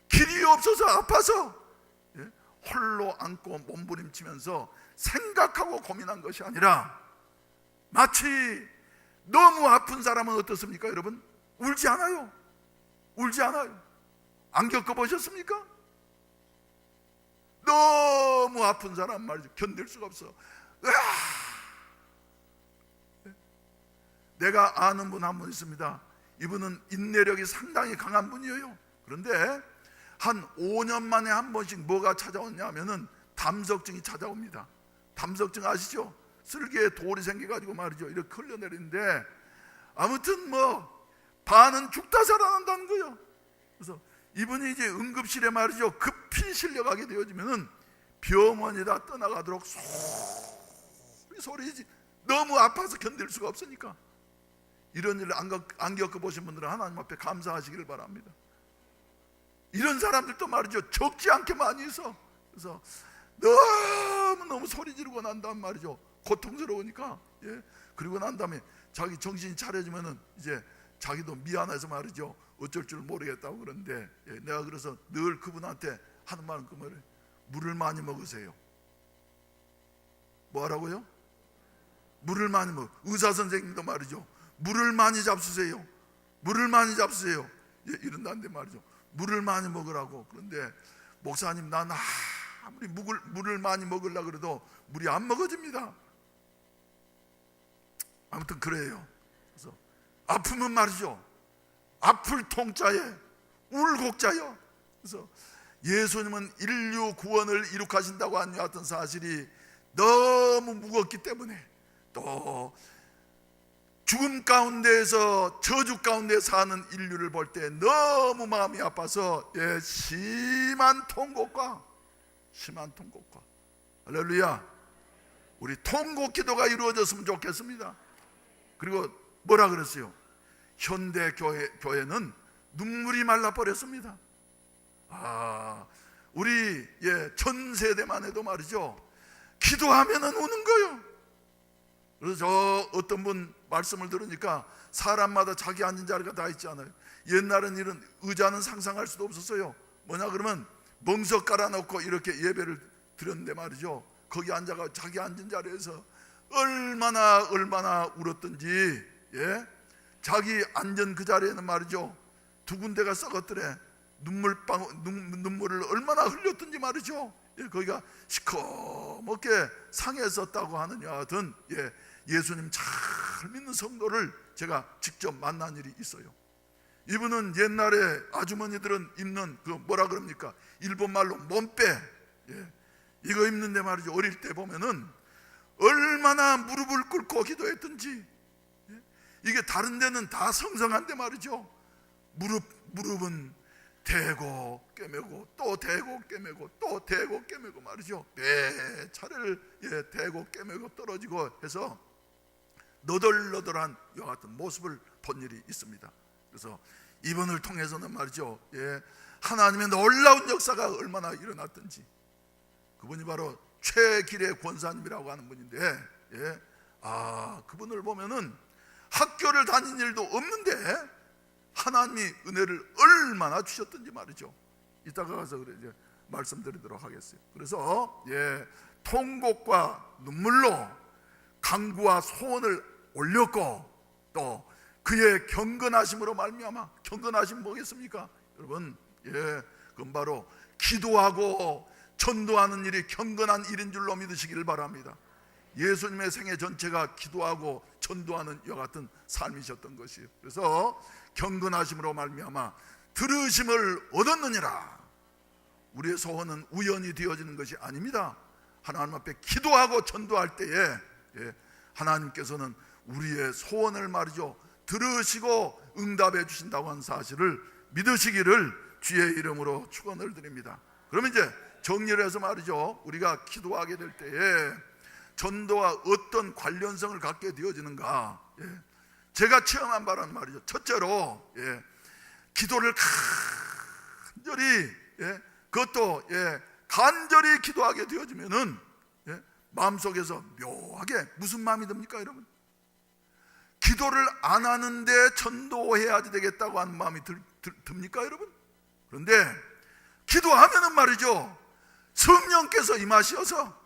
길이 없어서 아파서 홀로 안고 몸부림치면서 생각하고 고민한 것이 아니라, 마치 너무 아픈 사람은 어떻습니까 여러분? 울지 않아요. 울지 않아요. 안 겪어보셨습니까? 너무 아픈 사람 말이죠, 견딜 수가 없어. 내가 아는 분 한 분 있습니다. 이분은 인내력이 상당히 강한 분이에요. 그런데 한 5년 만에 한 번씩 뭐가 찾아오냐면은 담석증이 찾아옵니다. 담석증 아시죠? 쓸개에 돌이 생겨가지고 말이죠, 이렇게 흘러내리는데, 아무튼 반은 죽다 살아난다는 거예요. 그래서 이분이 이제 응급실에 말이죠, 급히 실려가게 되어지면은 병원에다 떠나가도록 소리지, 너무 아파서 견딜 수가 없으니까. 이런 일을 안 겪어보신 분들은 하나님 앞에 감사하시기를 바랍니다. 이런 사람들도 말이죠, 적지 않게 많이 있어. 그래서 너무 소리 지르고 난 다음 말이죠, 고통스러우니까, 그리고 난 다음에 자기 정신이 차려지면은 이제 자기도 미안해서 말이죠, 어쩔 줄 모르겠다고. 그런데 내가 그래서 늘 그분한테 하는 말은 그 말이에요. 물을 많이 먹으세요. 뭐하라고요? 물을 많이 먹어. 의사 선생님도 말이죠, 물을 많이 잡수세요. 물을 많이 잡수세요. 이런다는데 말이죠, 물을 많이 먹으라고. 그런데 목사님, 난 아무리 물을 많이 먹으려고 그래도 물이 안 먹어집니다. 아무튼 그래요. 그래서 아프면 말이죠, 아플 통자에 울곡자요. 그래서 예수님은 인류 구원을 이룩하신다고 한 같은 사실이 너무 무겁기 때문에, 또 죽음 가운데에서 저주 가운데 사는 인류를 볼 때 너무 마음이 아파서 심한 통곡과 할렐루야, 우리 통곡 기도가 이루어졌으면 좋겠습니다. 그리고 뭐라 그랬어요? 현대 교회는 눈물이 말라버렸습니다. 우리 전 세대만 해도 말이죠, 기도하면은 우는 거요. 그래서 저 어떤 분 말씀을 들으니까 사람마다 자기 앉은 자리가 다 있지 않아요. 옛날엔 이런 의자는 상상할 수도 없었어요. 뭐냐 그러면 멍석 깔아놓고 이렇게 예배를 드렸는데 말이죠, 거기 앉아가 자기 앉은 자리에서 얼마나 울었던지, 자기 앉은 그 자리에는 말이죠, 두 군데가 썩었더래. 눈물을 얼마나 흘렸던지 말이죠. 거기가 시커멓게 상했었다고 하느냐 하여튼, 예수님 잘 믿는 성도를 제가 직접 만난 일이 있어요. 이분은 옛날에 아주머니들은 입는 그 뭐라 그럽니까, 일본 말로 몸빼, 이거 입는데 말이죠, 어릴 때 보면은 얼마나 무릎을 꿇고 기도했던지. 이게 다른 데는 다 성성한데 말이죠, 무릎은 대고 꿰매고 또 대고 꿰매고 또 대고 꿰매고 말이죠, 매 차례를 대고 꿰매고 떨어지고 해서 너덜너덜한 이와 같은 모습을 본 일이 있습니다. 그래서 이분을 통해서는 말이죠, 하나님의 놀라운 역사가 얼마나 일어났던지. 그분이 바로 최길의 권사님이라고 하는 분인데, 그분을 보면은 학교를 다닌 일도 없는데 하나님이 은혜를 얼마나 주셨던지 말이죠. 이따가 가서 그래 이제 말씀드리도록 하겠어요. 그래서 통곡과 눈물로 간구와 소원을 올렸고, 또 그의 경건하심으로 말미암아, 경건하심 뭐겠습니까 여러분? 그건 바로 기도하고 전도하는 일이 경건한 일인 줄로 믿으시기를 바랍니다. 예수님의 생애 전체가 기도하고 전도하는 이와 같은 삶이셨던 것이에요. 그래서 경건하심으로 말미암아 들으심을 얻었느니라. 우리의 소원은 우연히 되어지는 것이 아닙니다. 하나님 앞에 기도하고 전도할 때에 하나님께서는 우리의 소원을 말이죠, 들으시고 응답해 주신다고 하는 사실을 믿으시기를 주의 이름으로 축원을 드립니다. 그러면 이제 정리를 해서 말이죠, 우리가 기도하게 될 때에 전도와 어떤 관련성을 갖게 되어지는가, 제가 체험한 바는 말이죠, 첫째로 기도를 간절히, 그것도 간절히 기도하게 되어지면은 마음속에서 묘하게 무슨 마음이 듭니까 여러분? 기도를 안 하는데 전도해야지 되겠다고 하는 마음이 듭니까 여러분? 그런데 기도하면은 말이죠, 성령께서 임하셔서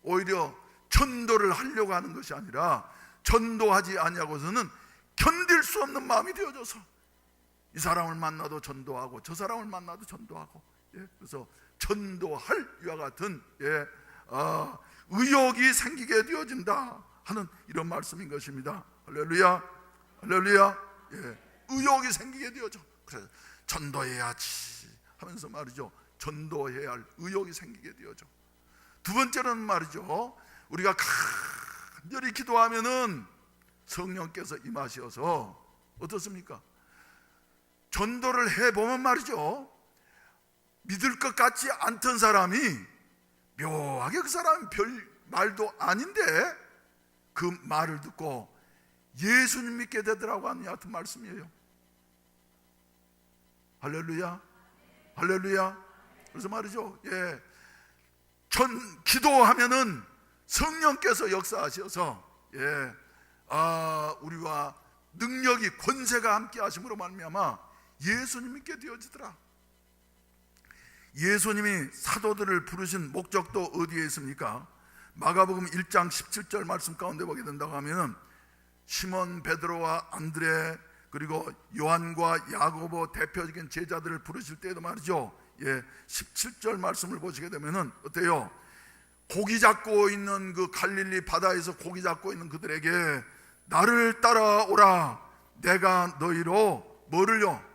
오히려 전도를 하려고 하는 것이 아니라 전도하지 아니하고서는 견딜 수 없는 마음이 되어져서 이 사람을 만나도 전도하고 저 사람을 만나도 전도하고, 그래서 전도할 이와 같은 의욕이 생기게 되어진다 하는 이런 말씀인 것입니다. 할렐루야, 할렐루야. 의욕이 생기게 되어져. 그래서 전도해야지 하면서 말이죠, 전도해야 할 의욕이 생기게 되어져. 두 번째는 말이죠, 우리가 간절히 기도하면은 성령께서 임하셔서 어떻습니까? 전도를 해보면 말이죠, 믿을 것 같지 않던 사람이 묘하게 그 사람이 별 말도 아닌데 그 말을 듣고 예수님 믿게 되더라고 하는 같은 말씀이에요. 할렐루야, 할렐루야. 그래서 말이죠, 기도하면은 성령께서 역사하셔서 우리와 능력이 권세가 함께 하심으로 말미암아 예수님 믿게 되어지더라. 예수님이 사도들을 부르신 목적도 어디에 있습니까? 마가복음 1장 17절 말씀 가운데 보게 된다고 하면은 시몬 베드로와 안드레 그리고 요한과 야고보 대표적인 제자들을 부르실 때에도 말이죠, 17절 말씀을 보시게 되면은 어때요? 고기 잡고 있는 그 갈릴리 바다에서 고기 잡고 있는 그들에게 나를 따라오라, 내가 너희로 뭐를요?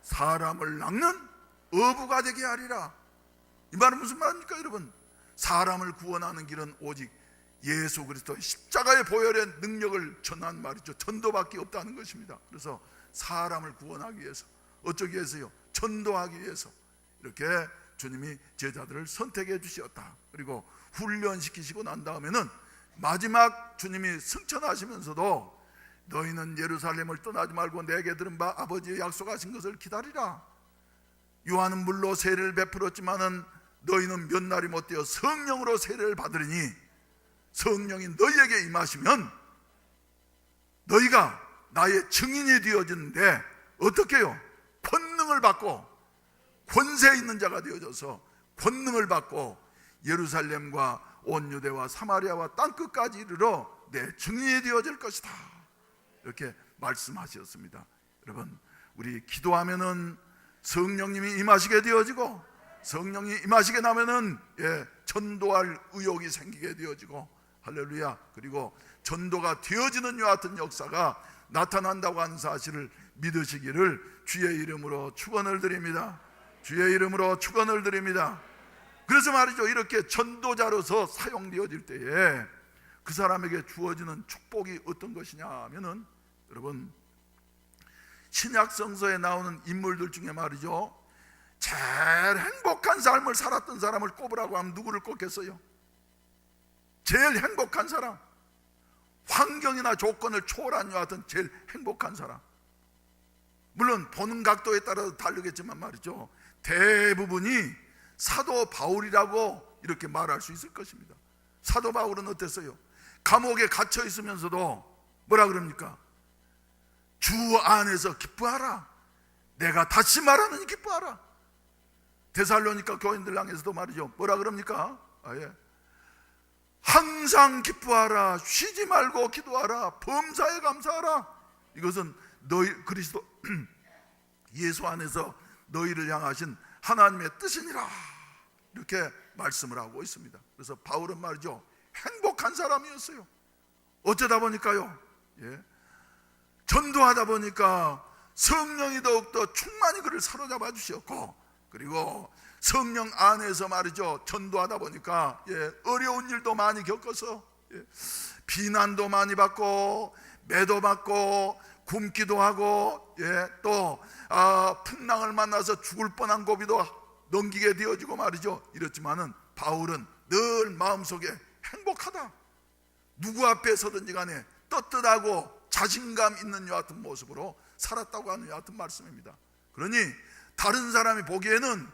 사람을 낚는 어부가 되게 하리라. 이 말은 무슨 말입니까 여러분? 사람을 구원하는 길은 오직 예수 그리스도의 십자가의 보혈의 능력을 전한 말이죠, 전도밖에 없다는 것입니다. 그래서 사람을 구원하기 위해서 어쩌기 위해서요? 전도하기 위해서 이렇게 주님이 제자들을 선택해 주셨다. 그리고 훈련시키시고 난 다음에는 마지막 주님이 승천하시면서도 너희는 예루살렘을 떠나지 말고 내게 들은 바 아버지의 약속하신 것을 기다리라. 요한은 물로 세례를 베풀었지만은 너희는 몇 날이 못되어 성령으로 세례를 받으리니 성령이 너희에게 임하시면 너희가 나의 증인이 되어지는데 어떻게 해요? 권능을 받고 권세 있는 자가 되어져서 권능을 받고 예루살렘과 온 유대와 사마리아와 땅끝까지 이르러 내 증인이 되어질 것이다. 이렇게 말씀하셨습니다. 여러분, 우리 기도하면은 성령님이 임하시게 되어지고 성령이 임하시게 나면은 전도할 의욕이 생기게 되어지고 할렐루야. 그리고 전도가 되어지는 이와 같은 역사가 나타난다고 하는 사실을 믿으시기를 주의 이름으로 축원을 드립니다. 주의 이름으로 축원을 드립니다. 그래서 말이죠, 이렇게 전도자로서 사용되어질 때에 그 사람에게 주어지는 축복이 어떤 것이냐 하면은, 여러분, 신약 성서에 나오는 인물들 중에 말이죠, 제일 행복한 삶을 살았던 사람을 꼽으라고 하면 누구를 꼽겠어요? 제일 행복한 사람, 환경이나 조건을 초월한 이와 같은 제일 행복한 사람, 물론 보는 각도에 따라서 다르겠지만 말이죠, 대부분이 사도 바울이라고 이렇게 말할 수 있을 것입니다. 사도 바울은 어땠어요? 감옥에 갇혀 있으면서도 뭐라 그럽니까? 주 안에서 기뻐하라. 내가 다시 말하느니 기뻐하라. 데살로니가 교인들 향해서도 말이죠, 뭐라 그럽니까? 항상 기뻐하라. 쉬지 말고 기도하라. 범사에 감사하라. 이것은 너희 그리스도 예수 안에서 너희를 향하신 하나님의 뜻이니라. 이렇게 말씀을 하고 있습니다. 그래서 바울은 말이죠, 행복한 사람이었어요. 어쩌다 보니까요, 전도하다 보니까 성령이 더욱더 충만히 그를 사로잡아 주셨고, 그리고 성령 안에서 말이죠, 전도하다 보니까 어려운 일도 많이 겪어서 비난도 많이 받고 매도 받고 굶기도 하고 또 풍랑을 만나서 죽을 뻔한 고비도 넘기게 되어지고 말이죠. 이렇지만은 바울은 늘 마음속에 행복하다. 누구 앞에 서든지 간에 떳떳하고 자신감 있는 이와 같은 모습으로 살았다고 하는 이와 같은 말씀입니다. 그러니 다른 사람이 보기에는,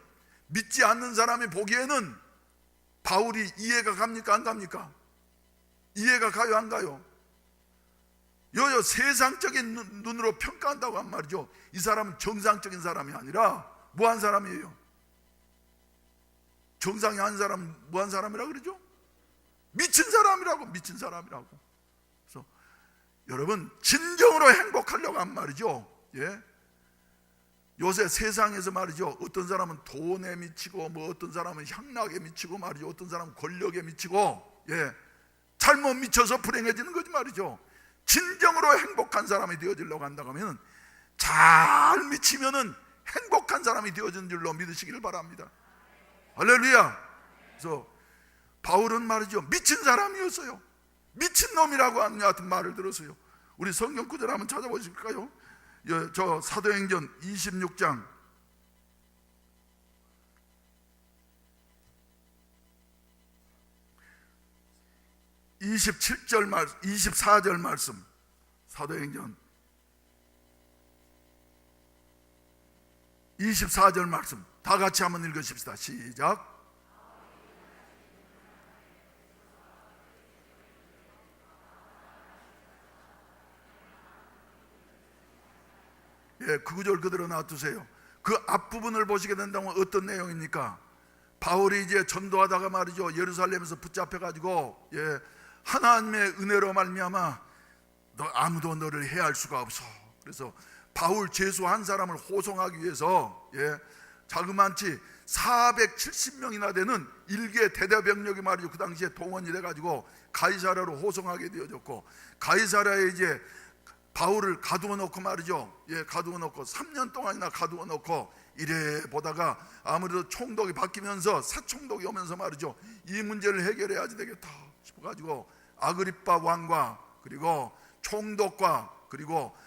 믿지 않는 사람이 보기에는 바울이 이해가 갑니까? 안 갑니까? 이해가 가요? 안 가요? 세상적인 눈으로 평가한다고 한 말이죠. 이 사람은 정상적인 사람이 아니라 뭐한 사람이에요? 정상이 한 사람 뭐한 사람이라고 그러죠? 미친 사람이라고. 미친 사람이라고. 그래서 여러분, 진정으로 행복하려고 한 말이죠. 요새 세상에서 말이죠, 어떤 사람은 돈에 미치고 어떤 사람은 향락에 미치고 말이죠, 어떤 사람은 권력에 미치고 잘못 미쳐서 불행해지는 거지 말이죠. 진정으로 행복한 사람이 되어지려고 한다고 하면 잘 미치면은 행복한 사람이 되어지는 줄로 믿으시기를 바랍니다. 할렐루야. 그래서 바울은 말이죠, 미친 사람이었어요. 미친놈이라고 하는 같은 말을 들었어요. 우리 성경 구절 한번 찾아보실까요? 저 사도행전 26장 27절 말씀, 24절 말씀. 사도행전 24절 말씀 다 같이 한번 읽으십시다. 시작. 그 구절 그대로 놔두세요. 그 앞부분을 보시게 된다면 어떤 내용입니까? 바울이 이제 전도하다가 말이죠, 예루살렘에서 붙잡혀가지고 하나님의 은혜로 말미암아 아무도 너를 해할 수가 없어. 그래서 바울 제수 한 사람을 호송하기 위해서 자그만치 470명이나 되는 일개 대대병력이 말이죠, 그 당시에 동원이 돼가지고 가이사랴로 호송하게 되어졌고, 가이사랴에 이제 바울을 가두어 놓고 말이죠, 가두어 놓고 3년 동안이나 가두어 놓고 이래 보다가 아무래도 총독이 바뀌면서 새 총독이 오면서 말이죠, 이 문제를 해결해야지 되겠다 싶어가지고 아그리빠 왕과 그리고 총독과 그리고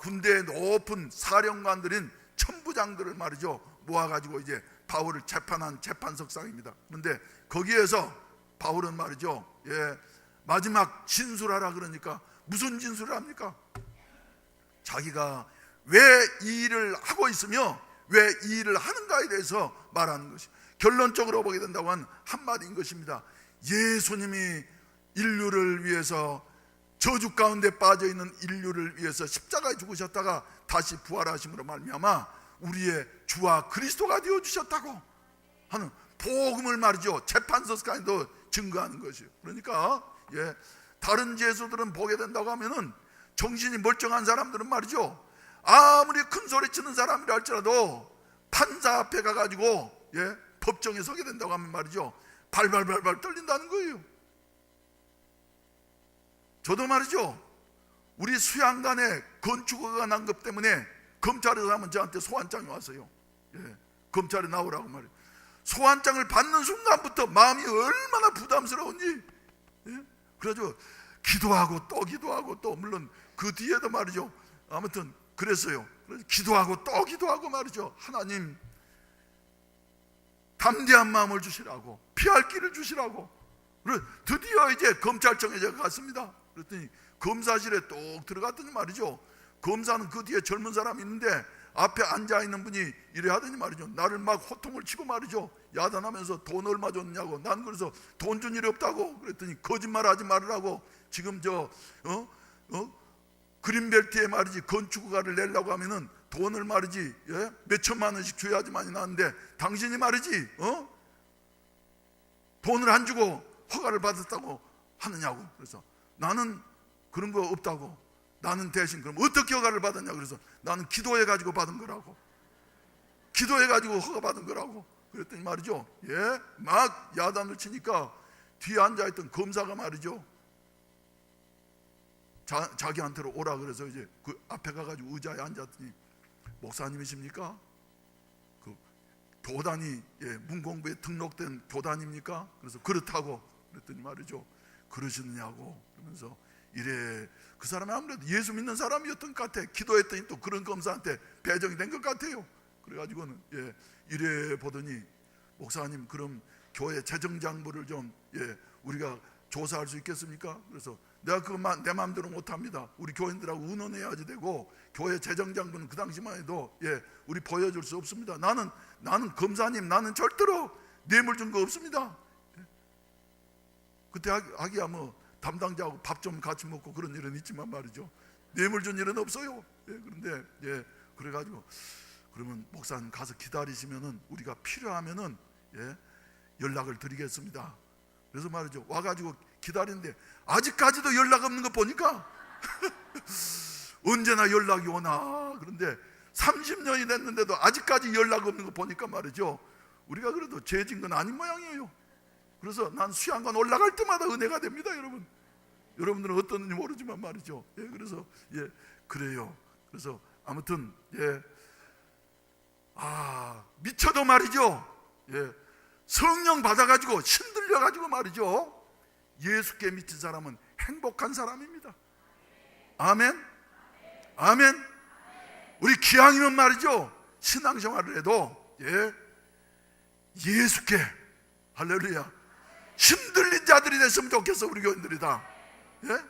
군대의 높은 사령관들인 천부장들을 말이죠 모아가지고 이제 바울을 재판한 재판석상입니다. 그런데 거기에서 바울은 말이죠, 마지막 진술하라 그러니까 무슨 진술을 합니까? 자기가 왜 이 일을 하고 있으며 왜 이 일을 하는가에 대해서 말하는 것이 결론적으로 보게 된다고 한 한마디인 것입니다. 예수님이 인류를 위해서, 저주 가운데 빠져있는 인류를 위해서 십자가에 죽으셨다가 다시 부활하심으로 말미암아 우리의 주와 그리스도가 되어주셨다고 하는 복음을 말이죠. 재판서까지도 증거하는 것이에요. 그러니까 다른 제수들은 보게 된다고 하면은 정신이 멀쩡한 사람들은 말이죠, 아무리 큰 소리 치는 사람이라 할지라도 판사 앞에 가가지고 법정에 서게 된다고 하면 말이죠, 발발발발 떨린다는 거예요. 저도 말이죠, 우리 수양단에 건축허가 난 것 때문에 검찰에서 하면 저한테 소환장이 왔어요. 검찰에 나오라고 말이에요. 소환장을 받는 순간부터 마음이 얼마나 부담스러운지. 그래가지고 기도하고 또 기도하고 또, 물론 그 뒤에도 말이죠, 아무튼 그랬어요. 기도하고 또 기도하고 말이죠, 하나님 담대한 마음을 주시라고, 피할 길을 주시라고. 드디어 이제 검찰청에 제가 갔습니다. 그랬더니 검사실에 똑 들어갔더니 말이죠, 검사는 그 뒤에 젊은 사람이 있는데 앞에 앉아있는 분이 이래 하더니 말이죠, 나를 막 호통을 치고 말이죠, 야단하면서 돈 얼마 줬냐고. 난 그래서 돈 준 일이 없다고 그랬더니 거짓말 하지 말으라고, 지금 그린벨트에 말이지 건축허가를 내려고 하면은 돈을 말이지 몇 천만 원씩 줘야지만이 나는데 당신이 말이지 돈을 안 주고 허가를 받았다고 하느냐고. 그래서 나는 그런 거 없다고. 나는 대신 그럼 어떻게 허가를 받았냐. 그래서 나는 기도해 가지고 받은 거라고, 기도해 가지고 허가 받은 거라고. 그랬더니 말이죠, 막 야단을 치니까 뒤에 앉아있던 검사가 말이죠, 자기한테로 오라 그래서 이제 그 앞에 가가지고 의자에 앉았더니, 목사님이십니까? 그 교단이 문공부에 등록된 교단입니까? 그래서 그렇다고 그랬더니 말이죠, 그러시느냐고. 그러면서 이래, 그 사람이 아무래도 예수 믿는 사람이었던 것 같아. 기도했더니 또 그런 검사한테 배정이 된 것 같아요. 그래가지고는 이래 보더니, 목사님 그럼 교회 재정장부를 좀 우리가 조사할 수 있겠습니까? 그래서 내가 그거 내 마음대로 못합니다. 우리 교인들하고 의논해야지 되고, 교회 재정장부는 그 당시만 해도 우리 보여줄 수 없습니다. 나는 검사님, 나는 절대로 뇌물 준 거 없습니다. 그때 하기야 뭐 담당자하고 밥 좀 같이 먹고 그런 일은 있지만 말이죠, 뇌물 준 일은 없어요. 그런데 그래가지고, 그러면 목사님 가서 기다리시면은 우리가 필요하면은 연락을 드리겠습니다. 그래서 말이죠, 와가지고 기다리는데 아직까지도 연락 없는 거 보니까 언제나 연락이 오나. 그런데 30년이 됐는데도 아직까지 연락 없는 거 보니까 말이죠, 우리가 그래도 죄진 건 아닌 모양이에요. 그래서 난 수양관 올라갈 때마다 은혜가 됩니다, 여러분. 여러분들은 어떤지 모르지만 말이죠. 그래서 그래요. 그래서 아무튼 미쳐도 말이죠, 성령 받아가지고 신들려가지고 말이죠, 예수께 미친 사람은 행복한 사람입니다. 아멘, 아멘. 우리 기왕이면 말이죠, 신앙생활을 해도 예수께, 할렐루야, 힘들린 자들이 됐으면 좋겠어. 우리 교인들이 다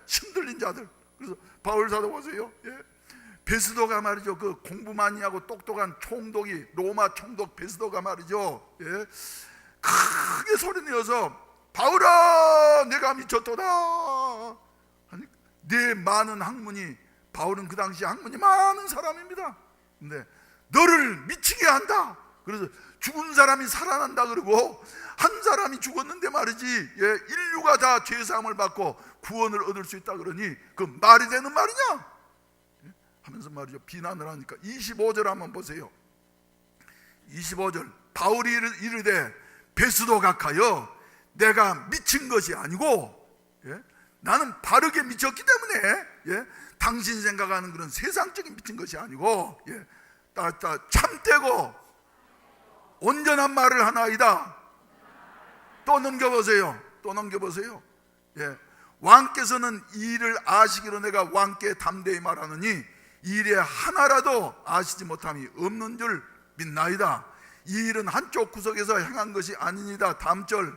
힘들린 자들. 그래서 바울 사도 보세요, 베스도가 말이죠, 그 공부 많이 하고 똑똑한 총독이, 로마 총독 베스도가 말이죠, 크게 소리내어서 바울아 내가 미쳤도다 하니, 내 많은 학문이, 바울은 그 당시 학문이 많은 사람입니다. 근데 너를 미치게 한다. 그래서 죽은 사람이 살아난다 그러고, 한 사람이 죽었는데 말이지 인류가 다 죄사함을 받고 구원을 얻을 수 있다 그러니 그 말이 되는 말이냐 하면서 말이죠, 비난을 하니까 25절 한번 보세요. 25절, 바울이 이르되 베스도 각하여 내가 미친 것이 아니고 나는 바르게 미쳤기 때문에 당신 생각하는 그런 세상적인 미친 것이 아니고 참되고 온전한 말을 하나이다. 또 넘겨보세요. 또 넘겨보세요. 왕께서는 이 일을 아시기로 내가 왕께 담대히 말하느니 이 일에 하나라도 아시지 못함이 없는 줄 믿나이다. 이 일은 한쪽 구석에서 행한 것이 아니니다. 다음 절,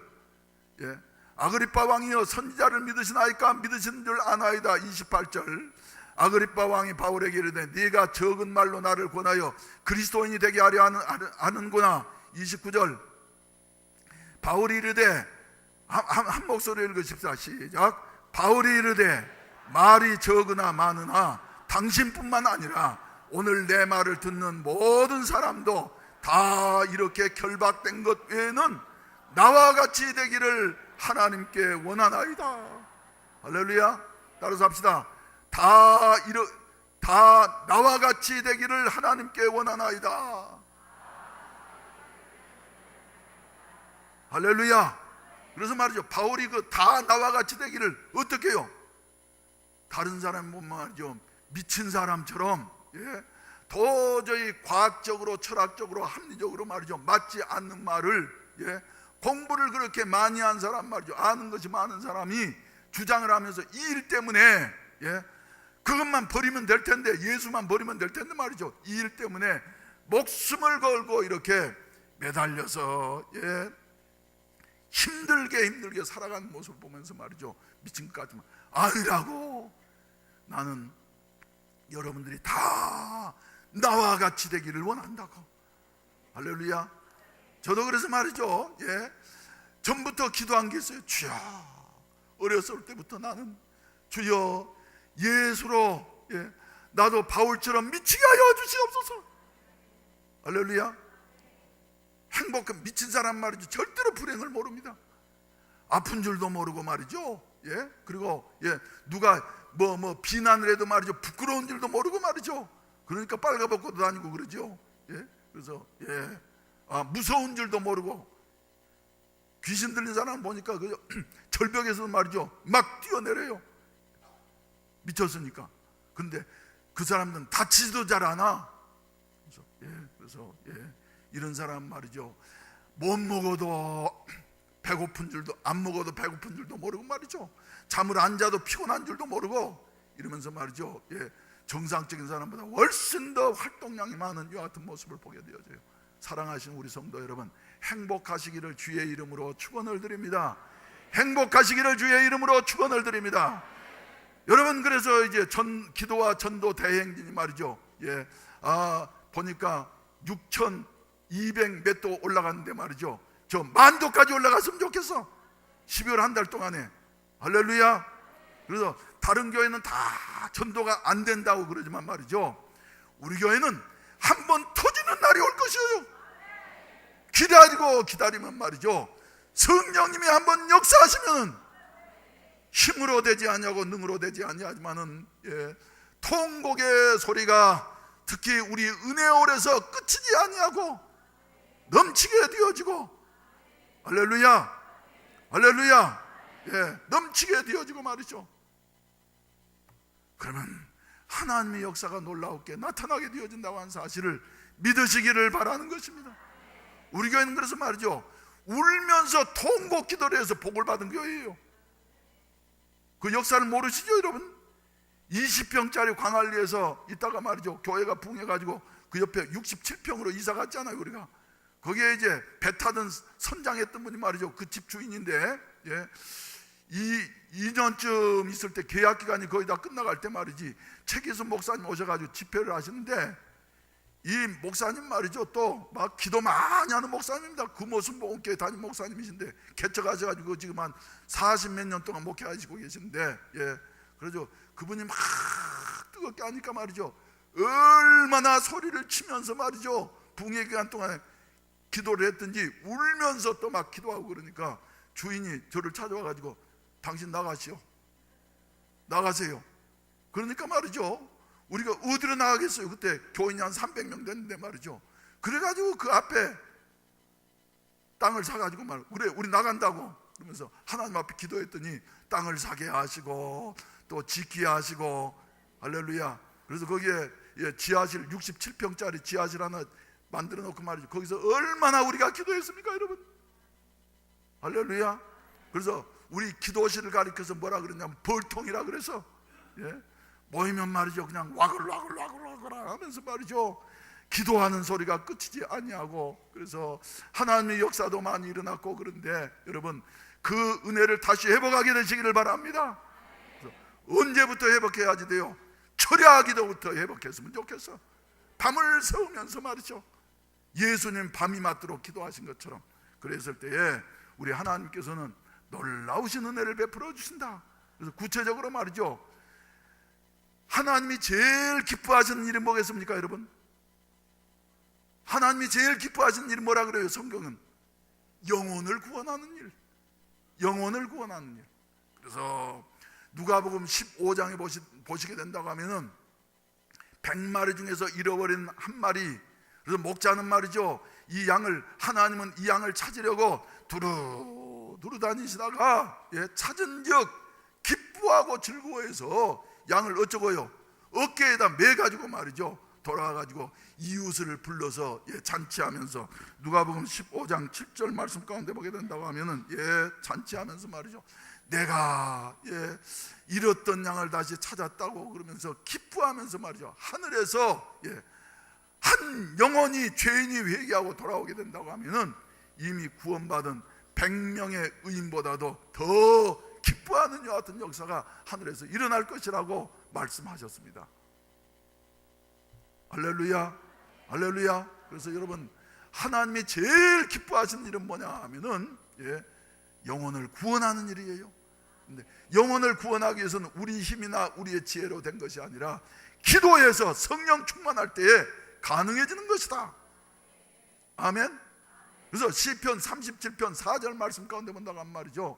아그리빠 왕이여 선지자를 믿으시나이까? 믿으시는 줄 아나이다. 28절, 아그리빠 왕이 바울에게 이르되 네가 적은 말로 나를 권하여 그리스도인이 되게 하려 하는구나. 29절 바울이 이르되 한 목소리로 읽으십시다. 시작. 바울이 이르되 말이 적으나 많으나 당신뿐만 아니라 오늘 내 말을 듣는 모든 사람도 다 이렇게 결박된 것 외에는 나와 같이 되기를 하나님께 원하나이다. 할렐루야. 따라서 합시다. 다 나와 같이 되기를 하나님께 원하나이다. 할렐루야. 그래서 말이죠, 바울이 그 다 나와 같이 되기를 어떻게 해요? 다른 사람 보면 말이죠, 미친 사람처럼, 예? 도저히 과학적으로 철학적으로 합리적으로 말이죠 맞지 않는 말을, 예? 공부를 그렇게 많이 한 사람 말이죠, 아는 것이 많은 사람이 주장을 하면서 이 일 때문에, 예? 그것만 버리면 될 텐데, 예수만 버리면 될 텐데 말이죠, 이 일 때문에 목숨을 걸고 이렇게 매달려서, 예? 힘들게 살아가는 모습을 보면서 말이죠, 미친 것 같지만 아니라고, 나는 여러분들이 다 나와 같이 되기를 원한다고. 할렐루야. 저도 그래서 말이죠, 예, 전부터 기도한 게 있어요. 주여, 어렸을 때부터 나는 주여 예수로, 예, 나도 바울처럼 미치게 하여 주시옵소서. 할렐루야. 행복한 미친 사람 말이죠, 절대로 불행을 모릅니다. 아픈 줄도 모르고 말이죠, 예, 그리고 예, 누가 뭐 비난을 해도 말이죠, 부끄러운 줄도 모르고 말이죠. 그러니까 빨가벗고도 다니고 그러죠. 예, 그래서 예, 무서운 줄도 모르고, 귀신 들린 사람 보니까 그 절벽에서 말이죠 막 뛰어내려요, 미쳤으니까. 근데 그 사람들은 다치지도 잘 않아. 그래서 예, 이런 사람 말이죠, 못 먹어도 배고픈 줄도, 안 먹어도 배고픈 줄도 모르고 말이죠, 잠을 안 자도 피곤한 줄도 모르고 이러면서 말이죠, 예, 정상적인 사람보다 훨씬 더 활동량이 많은 이와 같은 모습을 보게 되어져요. 사랑하시는 우리 성도 여러분, 행복하시기를 주의 이름으로 축원을 드립니다. 행복하시기를 주의 이름으로 축원을 드립니다. 여러분, 그래서 이제 기도와 전도 대행진이 말이죠, 예, 보니까 6,200 몇 도 올라갔는데 말이죠, 저 10,000도까지 올라갔으면 좋겠어, 12월 한 달 동안에. 할렐루야. 그래서 다른 교회는 다 전도가 안 된다고 그러지만 말이죠, 우리 교회는 한번 터지는 날이 올 것이에요. 기다리면 말이죠, 성령님이 한번 역사하시면 힘으로 되지 아니하고 능으로 되지 아니하지만은, 예, 통곡의 소리가 특히 우리 은혜홀에서 끝이지 아니하고 넘치게 되어지고, 할렐루야, 할렐루야, 예, 넘치게 되어지고 말이죠. 그러면 하나님의 역사가 놀라웠게 나타나게 되어진다고 하는 사실을 믿으시기를 바라는 것입니다. 우리 교회는 그래서 말이죠, 울면서 통곡 기도를 해서 복을 받은 교회예요. 그 역사를 모르시죠 여러분? 20평짜리 광안리에서 있다가 말이죠, 교회가 붕해가지고 그 옆에 67평으로 이사 갔잖아요. 우리가 거기에 이제 배 타던 선장했던 분이 말이죠, 그 집 주인인데, 예, 2년쯤 있을 때 계약 기간이 거의 다 끝나갈 때 말이지, 최기순 목사님 오셔가지고 집회를 하시는데, 이 목사님 말이죠, 또 막 기도 많이 하는 목사님입니다. 그 모습 보고 교회 담임 목사님이신데 개척하셔가지고 지금 한 40몇 년 동안 목회하시고 계신데, 예, 그래서 그분이 막 뜨겁게 하니까 말이죠, 얼마나 소리를 치면서 말이죠, 붕괴 기간 동안에 기도를 했든지 울면서 또 막 기도하고 그러니까 주인이 저를 찾아와가지고 당신 나가세요. 그러니까 말이죠, 우리가 어디로 나가겠어요? 그때 교인이 한 300명 됐는데 말이죠, 그래가지고 그 앞에 땅을 사가지고 그래 우리 나간다고 그러면서 하나님 앞에 기도했더니 땅을 사게 하시고 또 짓게 하시고, 할렐루야. 그래서 거기에 지하실 67평짜리 지하실 하나 만들어 놓고 말이죠, 거기서 얼마나 우리가 기도했습니까 여러분? 할렐루야. 그래서 우리 기도실을 가리켜서 뭐라 그러냐면 벌통이라 그래서, 예, 모이면 말이죠 그냥 와글와글 하면서 말이죠 기도하는 소리가 끝이지 아니하고, 그래서 하나님의 역사도 많이 일어났고. 그런데 여러분, 그 은혜를 다시 회복하게 되시기를 바랍니다. 언제부터 회복해야지 돼요? 철야기도부터 회복했으면 좋겠어. 밤을 새우면서 말이죠, 예수님 밤이 맞도록 기도하신 것처럼 그랬을 때에 우리 하나님께서는 놀라우신 은혜를 베풀어 주신다. 그래서 구체적으로 말이죠, 하나님이 제일 기뻐하시는 일이 뭐겠습니까 여러분? 하나님이 제일 기뻐하시는 일이 뭐라 그래요? 성경은 영혼을 구원하는 일, 영혼을 구원하는 일. 그래서 누가복음 15장에 보시게 된다고 하면은 100마리 중에서 잃어버린 한 마리, 그래서 목자는 말이죠, 이 양을, 하나님은 이 양을 찾으려고 두루 다니시다가 찾은즉 기뻐하고 즐거워해서 양을 어쩌고요, 어깨에다 매가지고 말이죠, 돌아가가지고 이웃을 불러서 잔치하면서, 누가복음 15장 7절 말씀 가운데 보게 된다고 하면은 잔치하면서 말이죠, 내가 잃었던 양을 다시 찾았다고 그러면서 기뻐하면서 말이죠, 하늘에서 한 영혼이, 죄인이 회개하고 돌아오게 된다고 하면은 이미 구원받은 100명의 의인보다도 더 기뻐하는 이와 같은 역사가 하늘에서 일어날 것이라고 말씀하셨습니다. 할렐루야, 할렐루야. 그래서 여러분, 하나님이 제일 기뻐하시는 일은 뭐냐 하면은 영혼을 구원하는 일이에요. 근데 영혼을 구원하기 위해서는 우리 힘이나 우리의 지혜로 된 것이 아니라 기도해서 성령 충만할 때에 가능해지는 것이다. 아멘. 그래서 시편 37편 4절 말씀 가운데 본다고 한 말이죠,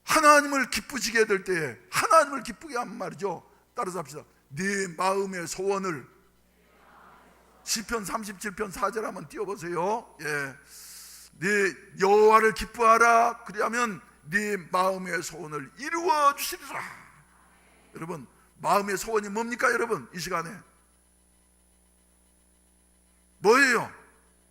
하나님을 기쁘시게 될 때에, 하나님을 기쁘게 한 말이죠, 따라서 합시다. 네 마음의 소원을, 시편 37편 4절 한번 띄워보세요. 네 여호와를 기뻐하라. 그리하면 네 마음의 소원을 이루어 주시리라. 여러분, 마음의 소원이 뭡니까 여러분? 이 시간에 뭐예요?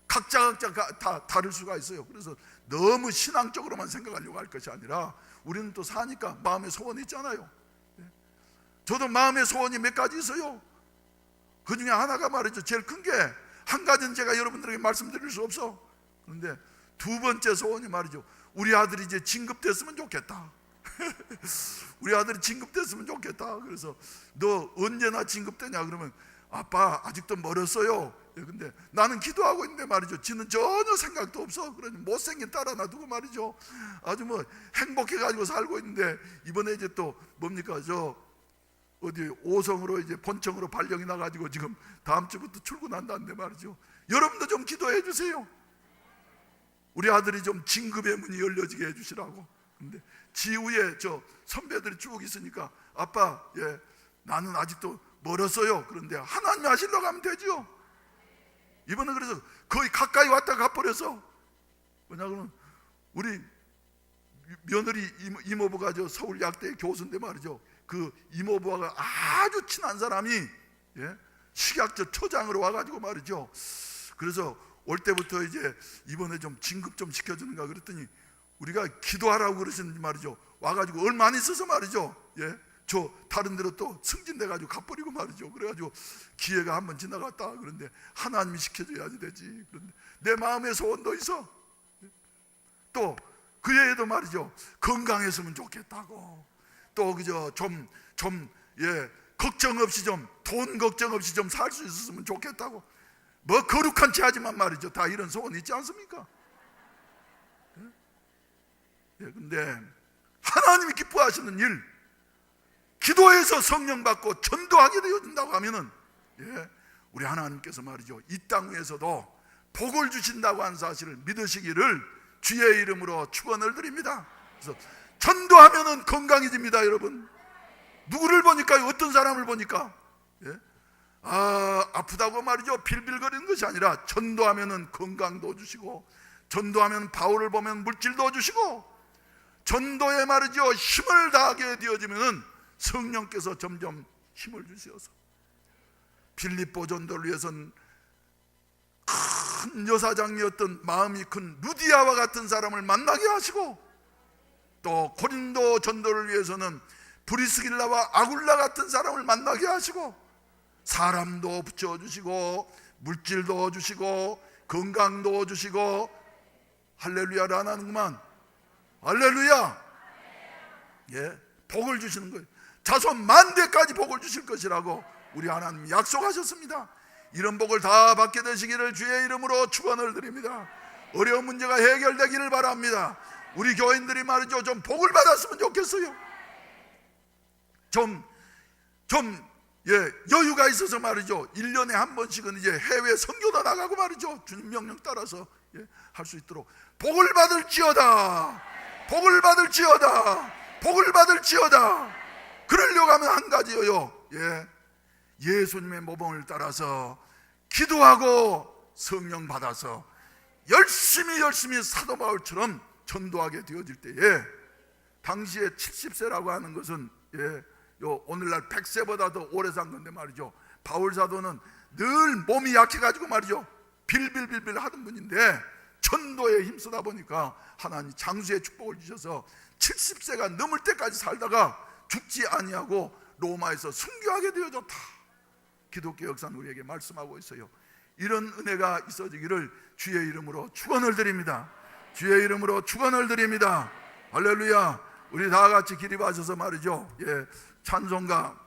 각자 다 다를 수가 있어요. 그래서 너무 신앙적으로만 생각하려고 할 것이 아니라 우리는 또 사니까 마음의 소원이 있잖아요. 저도 마음의 소원이 몇 가지 있어요. 그 중에 하나가 말이죠, 제일 큰 게, 한 가지는 제가 여러분들에게 말씀드릴 수 없어. 그런데 두 번째 소원이 말이죠, 우리 아들이 이제 진급됐으면 좋겠다. 우리 아들이 진급됐으면 좋겠다. 그래서 너 언제나 진급되냐 그러면, 아빠 아직도 멀었어요. 근데 나는 기도하고 있는데 말이죠, 지는 전혀 생각도 없어. 그러니 못생긴 딸 하나 두고 말이죠, 아주 뭐 행복해가지고 살고 있는데, 이번에 이제 또 뭡니까, 저 어디 오성으로 이제 본청으로 발령이 나가지고 지금 다음 주부터 출근한다는데 말이죠, 여러분도 좀 기도해 주세요. 우리 아들이 좀 진급의 문이 열려지게 해주시라고. 근데 지후에 저 선배들이 쭉 있으니까, 아빠 나는 아직도 멀었어요. 그런데 하나님이 하시려고 하면 되죠. 이번에 그래서 거의 가까이 왔다 가버려서, 뭐냐 그러면 우리 며느리 이모부가 저 서울약대 교수인데 말이죠, 그 이모부와 아주 친한 사람이 식약처 처장으로 와가지고 말이죠, 그래서 올 때부터 이제 이번에 좀 진급 좀 시켜주는가 그랬더니, 우리가 기도하라고 그러시는지 말이죠, 와가지고 얼마 안 있어서 말이죠, 저 다른 데로 또 승진돼가지고 가버리고 말이죠. 그래가지고 기회가 한번 지나갔다. 그런데 하나님이 시켜줘야지 되지. 그런데 내 마음의 소원도 있어. 또 그 애도 말이죠, 건강했으면 좋겠다고. 또 그저 좀 걱정 없이 돈 걱정 없이 좀 살 수 있었으면 좋겠다고. 뭐 거룩한 채 하지만 말이죠, 다 이런 소원 있지 않습니까? 근데 하나님이 기뻐하시는 일, 기도해서 성령 받고 전도하게 되어진다고 하면은 우리 하나님께서 말이죠, 이 땅 위에서도 복을 주신다고 하는 사실을 믿으시기를 주의 이름으로 축원을 드립니다. 그래서 전도하면은 건강해집니다. 여러분, 누구를 보니까, 어떤 사람을 보니까 아프다고 말이죠 빌빌거리는 것이 아니라, 전도하면은 건강도 주시고, 전도하면 바울을 보면 물질도 주시고, 전도에 말이죠 힘을 다하게 되어지면은 성령께서 점점 힘을 주시어서, 빌립보 전도를 위해서는 큰 여사장이었던 마음이 큰 루디아와 같은 사람을 만나게 하시고, 또 고린도 전도를 위해서는 브리스길라와 아굴라 같은 사람을 만나게 하시고, 사람도 붙여주시고 물질도 주시고 건강도 주시고, 할렐루야를 안 하는구만. 할렐루야. 복을 주시는 거예요. 자손 만대까지 복을 주실 것이라고 우리 하나님 약속하셨습니다. 이런 복을 다 받게 되시기를 주의 이름으로 축원을 드립니다. 어려운 문제가 해결되기를 바랍니다. 우리 교인들이 말이죠, 좀 복을 받았으면 좋겠어요. 여유가 있어서 말이죠, 1년에 한 번씩은 이제 해외 선교도 나가고 말이죠, 주님 명령 따라서 할 수 있도록 복을 받을지어다, 복을 받을지어다, 복을 받을지어다. 그러려고 하면 한 가지요, 예수님의 모범을 따라서 기도하고 성령 받아서 열심히 사도 바울처럼 전도하게 되어질 때에, 당시에 70세라고 하는 것은 오늘날 100세보다 더 오래 산 건데 말이죠, 바울 사도는 늘 몸이 약해가지고 말이죠, 빌빌빌빌 하던 분인데 전도에 힘쓰다 보니까 하나님 장수의 축복을 주셔서 70세가 넘을 때까지 살다가 죽지 아니하고 로마에서 순교하게 되어졌다. 기독교 역사는 우리에게 말씀하고 있어요. 이런 은혜가 있어지기를 주의 이름으로 축원을 드립니다. 주의 이름으로 축원을 드립니다. 할렐루야. 우리 다 같이 기립하셔서 말이죠, 찬송가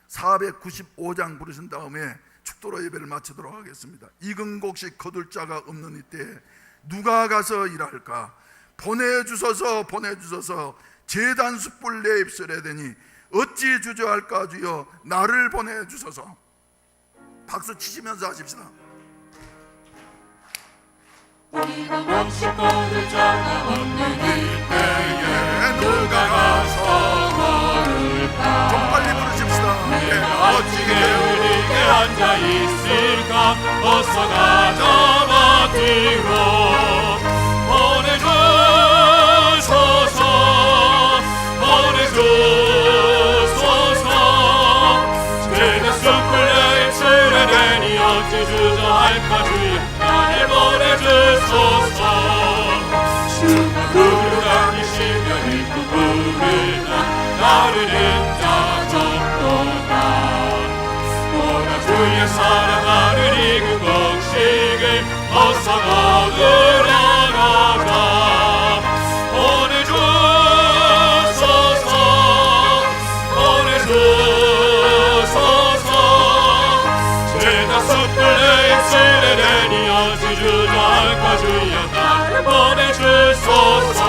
495장 부르신 다음에 축도로 예배를 마치도록 하겠습니다. 익은 곡식 거둘 자가 없는 이때에 누가 가서 일할까? 보내주소서, 보내주소서. 제단 숯불 내 입술에 대니 어찌 주저할까? 주여 나를 보내주소서. 박수 치시면서 하십시다. 익은 곡식 거둘 자가 없는 이때에 누가 가서 걸을까? 좀 빨리 부르십시다. 내가 어찌 게으르게 앉아 있을까? 어서 가져가 뒤로 보내주소서, 보내주소서. 제가 숯불 내 입술에 대니 어찌 주저할까? 주여 나를 보내주소서. 주가 그를 다니시며 일꾼 부르나 나를 인자 적도다. 보다 주의 사랑하는 익은 곡식을 어서 거두러 가자. 보내주소서, 보내주소서. 죄다 숯불 내 입술에 대니 어찌 주저할까? 주여 나를 보내주소서.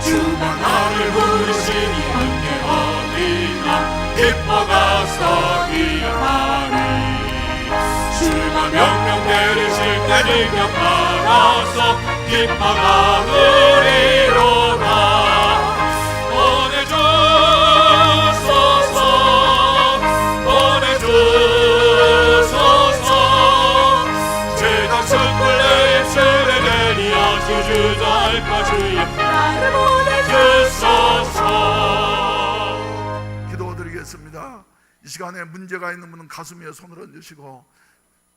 주가 나를 부르시니 함께 어디나 기뻐가 서기하리. 주가 명령 내리실 때 능력 받아서 기뻐가 누리로다. 보내주소서, 보내주소서. 죄다 숯불 내 입술에 대니 어찌 주저할까? 주여 나를 보내주소서. 기도드리겠습니다. 이 시간에 문제가 있는 분은 가슴 위에 손을 얹으시고,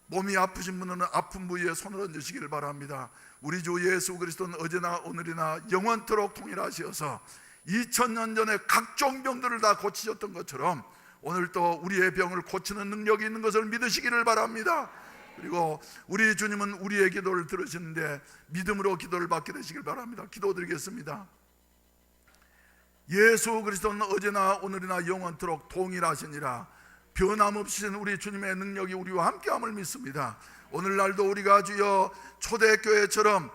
몸이 아프신 분은 아픈 부위에 손을 얹으시기를 바랍니다. 우리 주 예수 그리스도는 어제나 오늘이나 영원토록 동일하시어서 2000년 전에 각종 병들을 다 고치셨던 것처럼 오늘 또 우리의 병을 고치는 능력이 있는 것을 믿으시기를 바랍니다. 그리고 우리 주님은 우리의 기도를 들으시는데 믿음으로 기도를 받게 되시길 바랍니다. 기도드리겠습니다. 예수 그리스도는 어제나 오늘이나 영원토록 동일하시니라. 변함없으신 우리 주님의 능력이 우리와 함께함을 믿습니다. 오늘날도 우리가 주여 초대교회처럼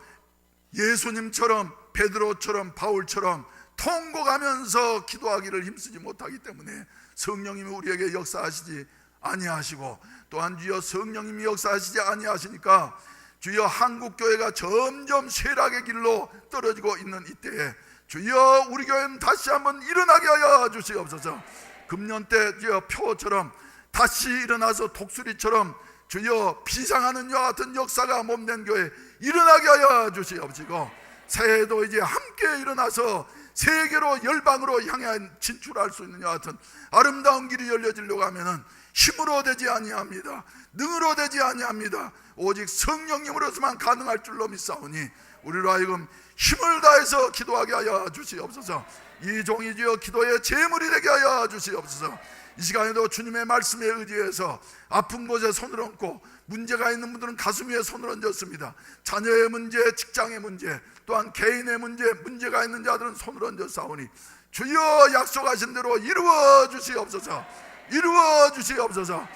예수님처럼 베드로처럼 바울처럼 통곡하면서 기도하기를 힘쓰지 못하기 때문에 성령님이 우리에게 역사하시지 아니하시고, 또한 주여 성령님이 역사하시지 아니하시니까 주여 한국교회가 점점 쇠락의 길로 떨어지고 있는 이때에 주여 우리 교회는 다시 한번 일어나게 하여 주시옵소서. 금년 때 주여 표처럼 다시 일어나서 독수리처럼 주여 비상하는 이와 같은 역사가 몸된 교회 일어나게 하여 주시옵시고, 새해도 이제 함께 일어나서 세계로 열방으로 향해 진출할 수 있는 이와 같은 아름다운 길이 열려지려고 하면은 힘으로 되지 아니합니다. 능으로 되지 아니합니다. 오직 성령님으로서만 가능할 줄로 믿사오니 우리로 하여금 힘을 다해서 기도하게 하여 주시옵소서. 이 종이 주여 기도의 제물이 되게 하여 주시옵소서. 이 시간에도 주님의 말씀에 의지해서 아픈 곳에 손을 얹고, 문제가 있는 분들은 가슴 위에 손을 얹었습니다. 자녀의 문제, 직장의 문제, 또한 개인의 문제, 문제가 있는 자들은 손을 얹었사오니 주여 약속하신 대로 이루어 주시옵소서. 이루어 주시옵소서.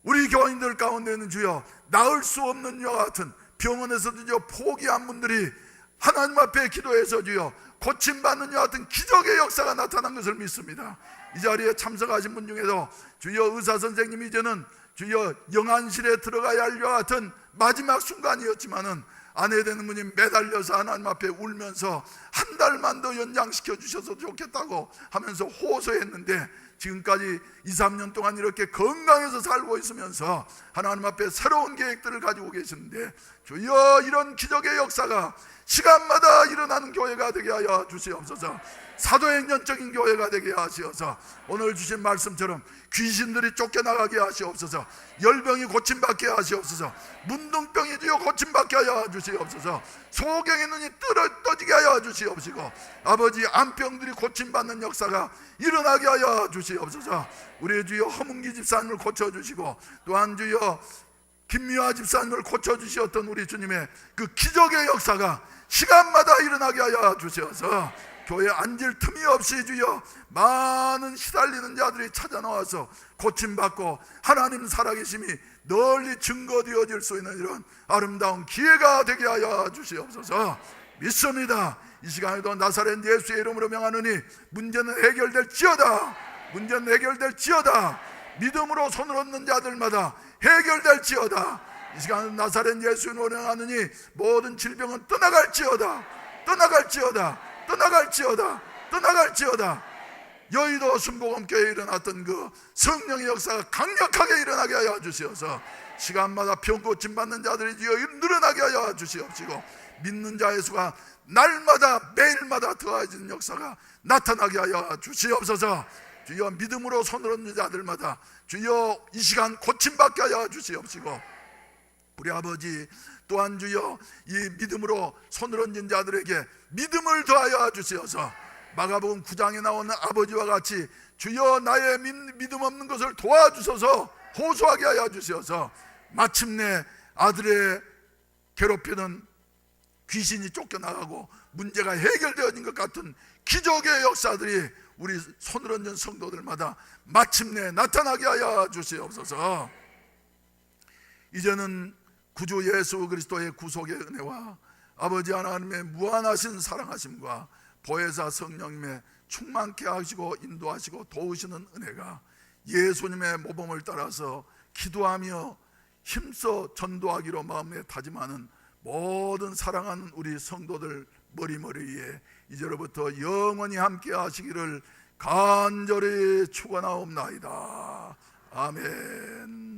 우리 교인들 가운데는 주여 나을 수 없는 이와 같은 병원에서도 주여 포기한 분들이 하나님 앞에 기도해서 주여 고침받는 이와 같은 기적의 역사가 나타난 것을 믿습니다. 이 자리에 참석하신 분 중에도 주여 의사 선생님이 이제는 주여 영안실에 들어가야 할 이와 같은 마지막 순간이었지만은 아내 되는 분이 매달려서 하나님 앞에 울면서 한 달만 더 연장시켜 주셔서 좋겠다고 하면서 호소했는데 지금까지 2, 3년 동안 이렇게 건강해서 살고 있으면서 하나님 앞에 새로운 계획들을 가지고 계시는데 주여 이런 기적의 역사가 시간마다 일어나는 교회가 되게 하여 주시옵소서. 사도행전적인 교회가 되게 하시옵소서. 오늘 주신 말씀처럼 귀신들이 쫓겨나가게 하시옵소서. 열병이 고침받게 하시옵소서. 문둥병이 주여 고침받게 하여 주시옵소서. 소경의 눈이 떠지게 하여 주시옵시고 아버지 암병들이 고침받는 역사가 일어나게 하여 주시옵소서. 우리 주여 허문기 집사님을 고쳐주시고 또한 주여 김미화 집사님을 고쳐주시었던 우리 주님의 그 기적의 역사가 시간마다 일어나게 하여 주시옵소서. 교회에 앉을 틈이 없이 주여 많은 시달리는 자들이 찾아 나와서 고침받고 하나님 살아계심이 널리 증거되어질 수 있는 이런 아름다운 기회가 되게 하여 주시옵소서. 믿습니다. 이 시간에도 나사렛 예수의 이름으로 명하노니 문제는 해결될지어다. 문제는 해결될지어다. 믿음으로 손을 얻는 자들마다 해결될지어다. 이 시간은 나사렛 예수를 명하노니 모든 질병은 떠나갈지어다. 떠나갈지어다. 떠나갈지어다. 떠나갈지어다. 여의도 순복음교회에 일어났던 그 성령의 역사가 강력하게 일어나게 하여 주시옵소서. 시간마다 병 고침받는 자들이 늘어나게 하여 주시옵시고 믿는 자의 수가 날마다 매일마다 더해지는 역사가 나타나게 하여 주시옵소서. 주여 믿음으로 손을 얻는 자들마다 주여 이 시간 고침받게 하여 주시옵시고 우리 아버지 또한 주여 이 믿음으로 손을 얹은 자들에게 믿음을 더하여 주시옵소서. 마가복음 9장에 나오는 아버지와 같이 주여 나의 믿음 없는 것을 도와주소서 호소하게 하여 주시옵소서. 마침내 아들의 괴롭히는 귀신이 쫓겨나가고 문제가 해결되어진 것 같은 기적의 역사들이 우리 손을 얹은 성도들마다 마침내 나타나게 하여 주시옵소서. 이제는 구주 예수 그리스도의 구속의 은혜와 아버지 하나님의 무한하신 사랑하심과 보혜사 성령님의 충만케 하시고 인도하시고 도우시는 은혜가 예수님의 모범을 따라서 기도하며 힘써 전도하기로 마음에 다짐하는 모든 사랑하는 우리 성도들 머리머리에 이제로부터 영원히 함께 하시기를 간절히 축원하옵나이다. 아멘.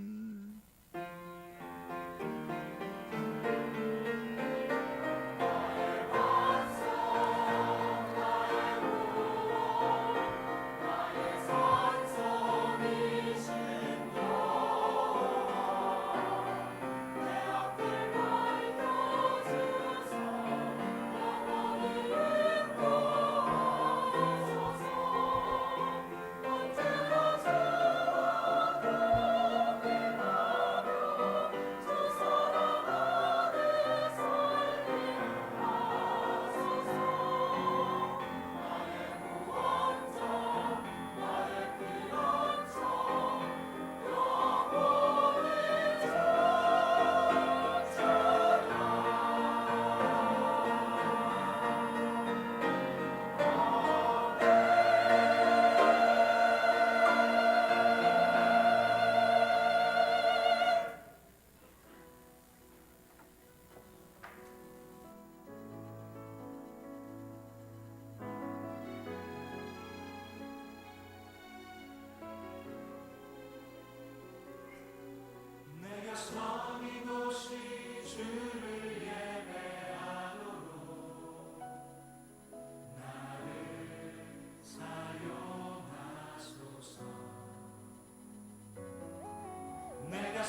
내가